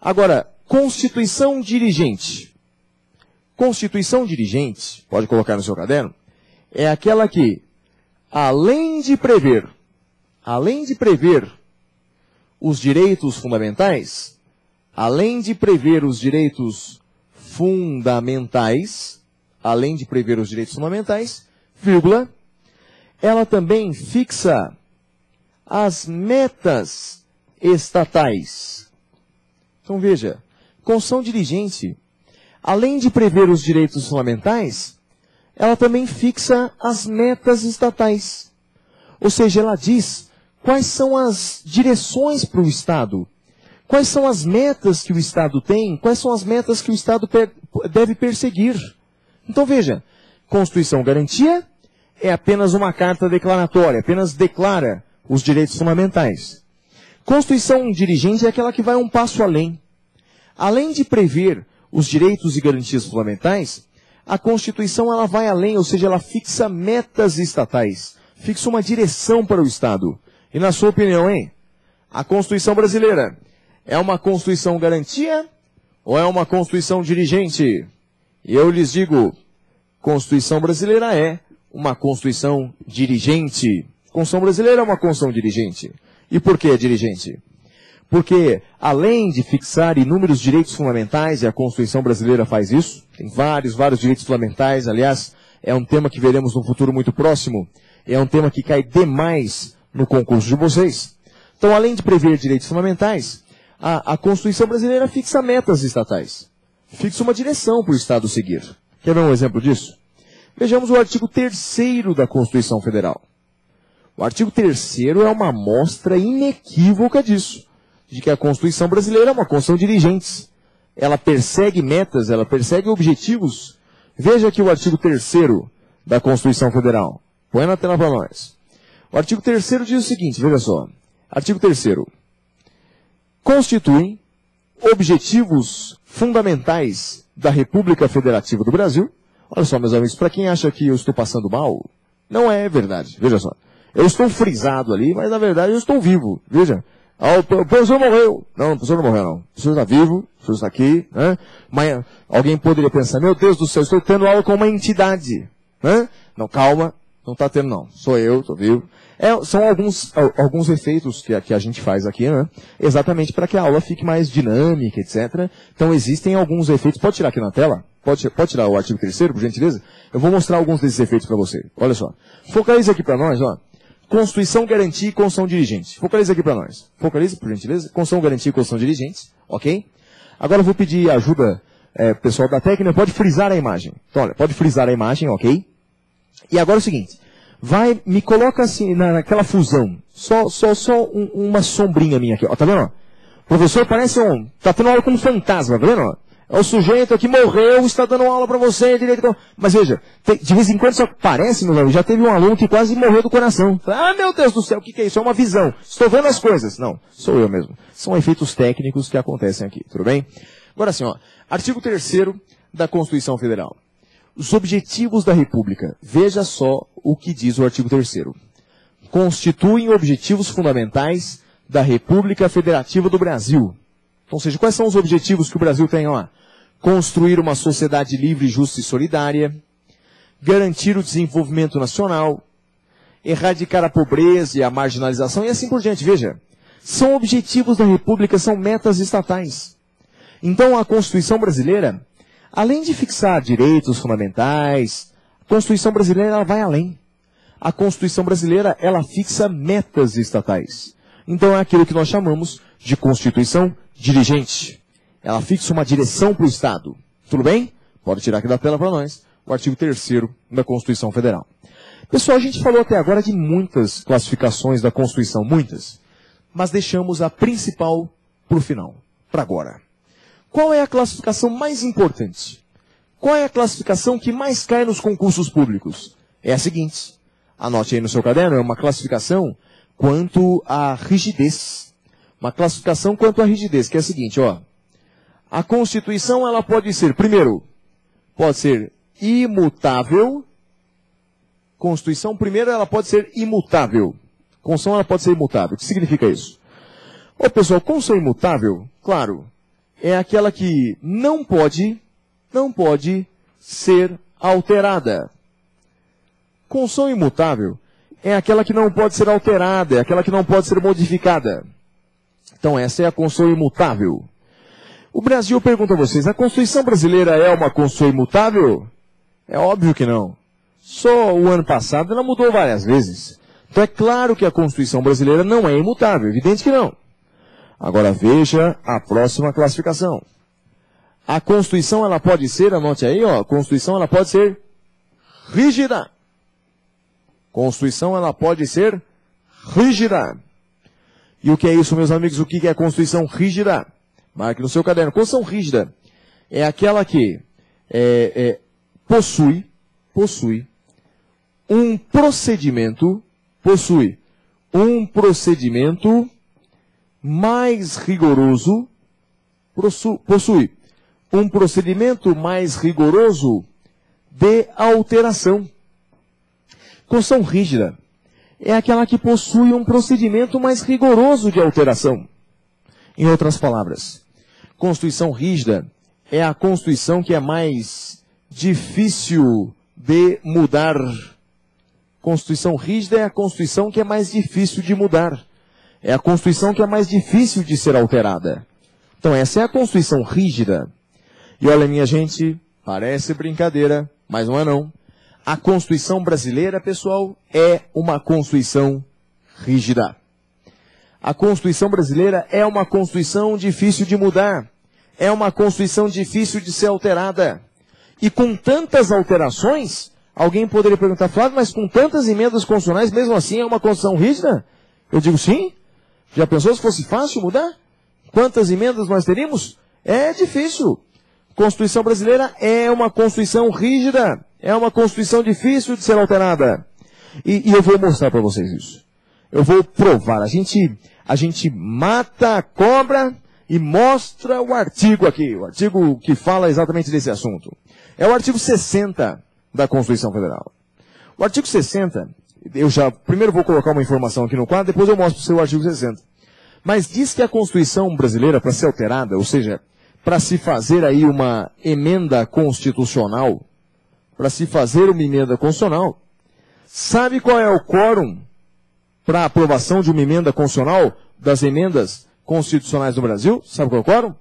Agora, Constituição dirigente. Constituição dirigente, pode colocar no seu caderno, é aquela que, além de prever os direitos fundamentais, vírgula, ela também fixa as metas estatais. Então veja, Constituição dirigente, além de prever os direitos fundamentais, ela também fixa as metas estatais. Ou seja, ela diz quais são as direções para o Estado, quais são as metas que o Estado tem, quais são as metas que o Estado deve perseguir. Então veja, Constituição garantia é apenas uma carta declaratória, apenas declara os direitos fundamentais. Constituição dirigente é aquela que vai um passo além. Além de prever os direitos e garantias fundamentais, a Constituição ela vai além, ou seja, ela fixa metas estatais, fixa uma direção para o Estado. E na sua opinião, hein? A Constituição brasileira é uma Constituição garantia ou é uma Constituição dirigente? E eu lhes digo, Constituição brasileira é uma Constituição dirigente. Constituição brasileira é uma Constituição dirigente. E por que é dirigente? Porque, além de fixar inúmeros direitos fundamentais, e a Constituição brasileira faz isso, tem vários direitos fundamentais, aliás, é um tema que veremos no futuro muito próximo, é um tema que cai demais no concurso de vocês. Então, além de prever direitos fundamentais, a Constituição brasileira fixa metas estatais, fixa uma direção para o Estado seguir. Quer ver um exemplo disso? Vejamos o artigo 3º da Constituição Federal. O artigo 3º é uma amostra inequívoca disso, de que a Constituição brasileira é uma Constituição dirigente. Ela persegue metas, ela persegue objetivos. Veja aqui o artigo 3º da Constituição Federal. Põe na tela para nós. O artigo 3º diz o seguinte, veja só. Artigo 3º. Constituem objetivos fundamentais da República Federativa do Brasil. Olha só, meus amigos, para quem acha que eu estou passando mal, não é verdade. Veja só. Eu estou frisado ali, mas na verdade eu estou vivo. Veja. O professor morreu. Não, o professor não morreu, não. O professor está vivo, o professor está aqui. Né? Mas alguém poderia pensar, meu Deus do céu, estou tendo aula com uma entidade. Né? Não, calma, não está tendo não. Sou eu, estou vivo. São alguns efeitos que a gente faz aqui, né? Exatamente para que a aula fique mais dinâmica, etc. Então existem alguns efeitos. Pode tirar aqui na tela? Pode tirar o artigo 3º, por gentileza? Eu vou mostrar alguns desses efeitos para você. Olha só. Focaliza aqui para nós, ó. Constituição, garantia e concessão dirigentes. Focaliza aqui para nós. Focaliza, por gentileza. Concessão, garantia e concessão dirigentes. Ok? Agora eu vou pedir ajuda, pessoal da técnica. Pode frisar a imagem. Então, olha, pode frisar a imagem, ok? E agora é o seguinte. Me coloca assim, naquela fusão. Uma sombrinha minha aqui, ó. Tá vendo, ó? Professor parece tá tendo aula com um fantasma, tá vendo, ó? É o sujeito que morreu, está dando aula para você, direito. Mas veja, de vez em quando só parece, meus amigos, já teve um aluno que quase morreu do coração. Ah, meu Deus do céu, o que é isso? É uma visão. Estou vendo as coisas. Não, sou eu mesmo. São efeitos técnicos que acontecem aqui, tudo bem? Agora assim, ó, artigo 3º da Constituição Federal. Os objetivos da República. Veja só o que diz o artigo 3º. Constituem objetivos fundamentais da República Federativa do Brasil. Então, ou seja, quais são os objetivos que o Brasil tem lá? Construir uma sociedade livre, justa e solidária, garantir o desenvolvimento nacional, erradicar a pobreza e a marginalização e assim por diante. Veja, são objetivos da República, são metas estatais. Então, a Constituição brasileira, além de fixar direitos fundamentais, a Constituição brasileira ela vai além. A Constituição brasileira, ela fixa metas estatais. Então, é aquilo que nós chamamos de Constituição dirigente. Ela fixa uma direção para o Estado. Tudo bem? Pode tirar aqui da tela para nós o artigo 3º da Constituição Federal. Pessoal, a gente falou até agora de muitas classificações da Constituição, muitas. Mas deixamos a principal para o final, para agora. Qual é a classificação mais importante? Qual é a classificação que mais cai nos concursos públicos? É a seguinte. Anote aí no seu caderno, é uma classificação quanto à rigidez. Uma classificação quanto à rigidez, que é a seguinte, ó. A Constituição, ela pode ser, primeiro, pode ser imutável. Constituição, primeiro, ela pode ser imutável. Constituição, ela pode ser imutável. O que significa isso? Ô, pessoal, Constituição imutável, claro, é aquela que não pode ser alterada. Constituição imutável é aquela que não pode ser alterada, é aquela que não pode ser modificada. Então, essa é a Constituição imutável. O Brasil, eu pergunto a vocês, a Constituição brasileira é uma Constituição imutável? É óbvio que não. Só o ano passado ela mudou várias vezes. Então é claro que a Constituição brasileira não é imutável, evidente que não. Agora veja a próxima classificação. A Constituição ela pode ser, anote aí, ó, a Constituição ela pode ser rígida. Constituição ela pode ser rígida. E o que é isso, meus amigos? O que é a Constituição rígida? Marque no seu caderno. Constituição rígida é aquela que possui um procedimento mais rigoroso, possui um procedimento mais rigoroso de alteração. Constituição rígida é aquela que possui um procedimento mais rigoroso de alteração. Em outras palavras, Constituição rígida é a Constituição que é mais difícil de mudar. Constituição rígida é a Constituição que é mais difícil de mudar. É a Constituição que é mais difícil de ser alterada. Então essa é a Constituição rígida. E olha, minha gente, parece brincadeira, mas não é não. A Constituição brasileira, pessoal, é uma Constituição rígida. A Constituição brasileira é uma Constituição difícil de mudar. É uma Constituição difícil de ser alterada. E com tantas alterações, alguém poderia perguntar, Flávio, mas com tantas emendas constitucionais, mesmo assim é uma Constituição rígida? Eu digo sim. Já pensou se fosse fácil mudar? Quantas emendas nós teríamos? É difícil. Constituição brasileira é uma Constituição rígida. É uma Constituição difícil de ser alterada. E eu vou mostrar para vocês isso. Eu vou provar. A gente mata a cobra e mostra o artigo aqui. O artigo que fala exatamente desse assunto. É o artigo 60 da Constituição Federal. O artigo 60, primeiro vou colocar uma informação aqui no quadro, depois eu mostro para você o artigo 60. Mas diz que a Constituição brasileira, para ser alterada, ou seja, para se fazer aí uma emenda constitucional, sabe qual é o quórum para a aprovação de uma emenda constitucional das emendas constitucionais do Brasil? Sabe qual é o quórum?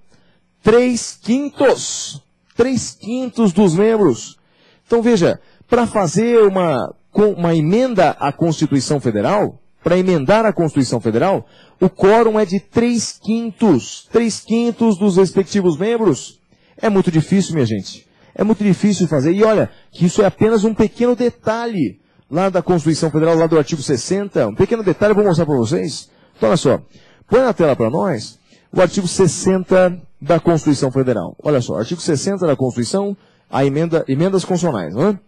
3/5. 3/5 dos membros. Então veja, para fazer uma emenda à Constituição Federal, para emendar a Constituição Federal, o quórum é de 3/5. 3/5 dos respectivos membros. É muito difícil, minha gente. É muito difícil fazer. E olha, que isso é apenas um pequeno detalhe lá da Constituição Federal, lá do artigo 60. Um pequeno detalhe, eu vou mostrar para vocês. Então, olha só. Põe na tela para nós o artigo 60 da Constituição Federal. Olha só, artigo 60 da Constituição, emendas constitucionais, não é?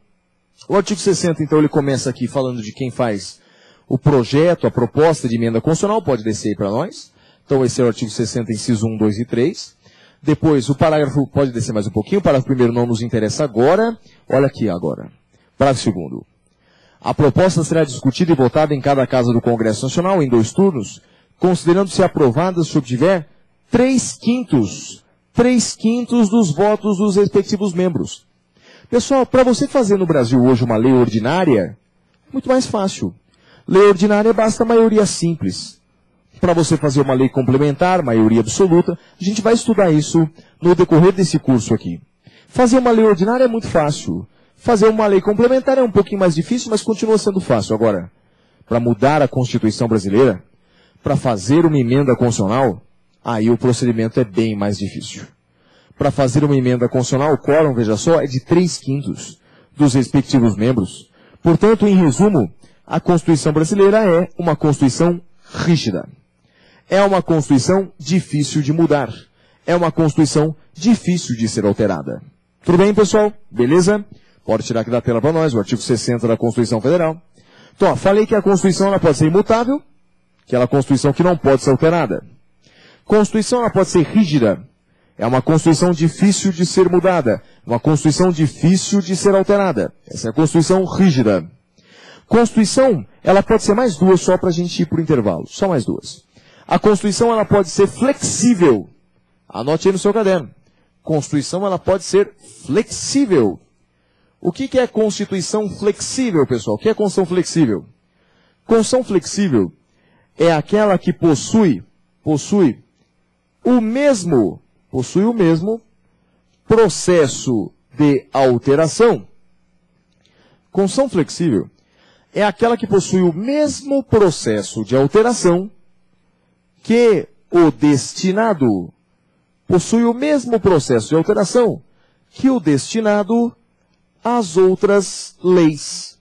O artigo 60, então, ele começa aqui falando de quem faz o projeto, a proposta de emenda constitucional, pode descer aí para nós. Então, esse é o artigo 60, inciso 1, 2 e 3. Depois, o parágrafo, pode descer mais um pouquinho, o parágrafo primeiro não nos interessa agora. Olha aqui agora. Parágrafo segundo. A proposta será discutida e votada em cada casa do Congresso Nacional em 2 turnos, considerando-se aprovada se obtiver 3/5 dos votos dos respectivos membros. Pessoal, para você fazer no Brasil hoje uma lei ordinária, é muito mais fácil. Lei ordinária basta maioria simples. Para você fazer uma lei complementar, maioria absoluta, a gente vai estudar isso no decorrer desse curso aqui. Fazer uma lei ordinária é muito fácil. Fazer uma lei complementar é um pouquinho mais difícil, mas continua sendo fácil. Agora, para mudar a Constituição brasileira, para fazer uma emenda constitucional, aí o procedimento é bem mais difícil. Para fazer uma emenda constitucional, o quórum, veja só, é de 3/5 dos respectivos membros. Portanto, em resumo, a Constituição brasileira é uma Constituição rígida. É uma Constituição difícil de mudar. É uma Constituição difícil de ser alterada. Tudo bem, pessoal? Beleza? Pode tirar aqui da tela para nós o artigo 60 da Constituição Federal. Então, falei que a Constituição ela pode ser imutável, aquela Constituição que não pode ser alterada. Constituição ela pode ser rígida. É uma Constituição difícil de ser mudada. Uma Constituição difícil de ser alterada. Essa é a Constituição rígida. Constituição, ela pode ser mais 2 só para a gente ir por intervalo. Só mais 2. A Constituição, ela pode ser flexível. Anote aí no seu caderno. Constituição, ela pode ser flexível. O que é Constituição flexível, pessoal? O que é Constituição flexível? Constituição flexível é aquela que possui o mesmo processo de alteração. Constituição flexível é aquela que possui o mesmo processo de alteração que o destinado. Possui o mesmo processo de alteração que o destinado às outras leis.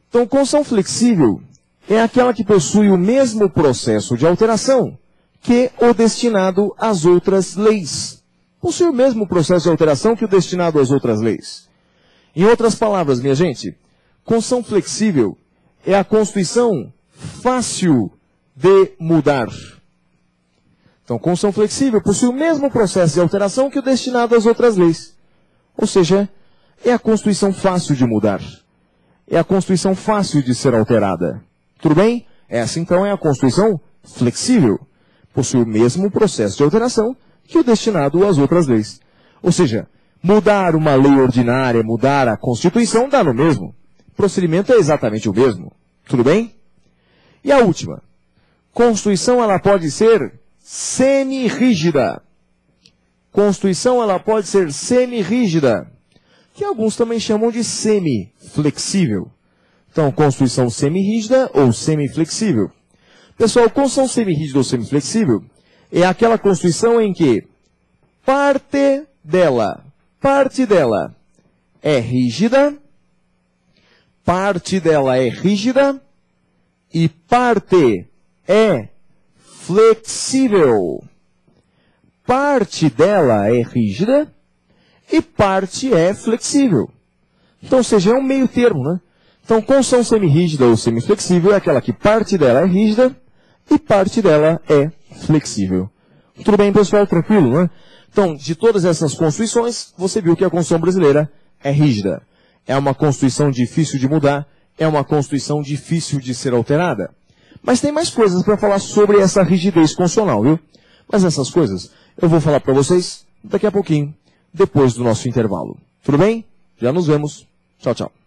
Então, Constituição flexível é aquela que possui o mesmo processo de alteração que o destinado às outras leis. Possui o mesmo processo de alteração que o destinado às outras leis. Em outras palavras, minha gente, Constituição flexível é a Constituição fácil de mudar. Então, Constituição flexível possui o mesmo processo de alteração que o destinado às outras leis. Ou seja, é a Constituição fácil de mudar. É a Constituição fácil de ser alterada. Tudo bem? Essa, então, é a Constituição flexível. Possui o mesmo processo de alteração que o destinado às outras leis. Ou seja, mudar uma lei ordinária, mudar a Constituição, dá no mesmo. O procedimento é exatamente o mesmo. Tudo bem? E a última. Constituição, ela pode ser semi-rígida. Constituição, ela pode ser semi-rígida, que alguns também chamam de semi-flexível. Então, Constituição semi-rígida ou semi-flexível. Pessoal, Constituição semi-rígida ou semi-flexível é aquela Constituição em que parte dela é rígida, e parte é flexível. Parte dela é rígida e parte é flexível. Então, ou seja, é um meio termo, né? Então, construção semirrígida ou semiflexível é aquela que parte dela é rígida e parte dela é flexível. Tudo bem, pessoal? Tranquilo, né? Então, de todas essas construções, você viu que a Constituição brasileira é rígida. É uma Constituição difícil de mudar, é uma Constituição difícil de ser alterada. Mas tem mais coisas para falar sobre essa rigidez constitucional, viu? Mas essas coisas eu vou falar para vocês daqui a pouquinho, depois do nosso intervalo. Tudo bem? Já nos vemos. Tchau, tchau.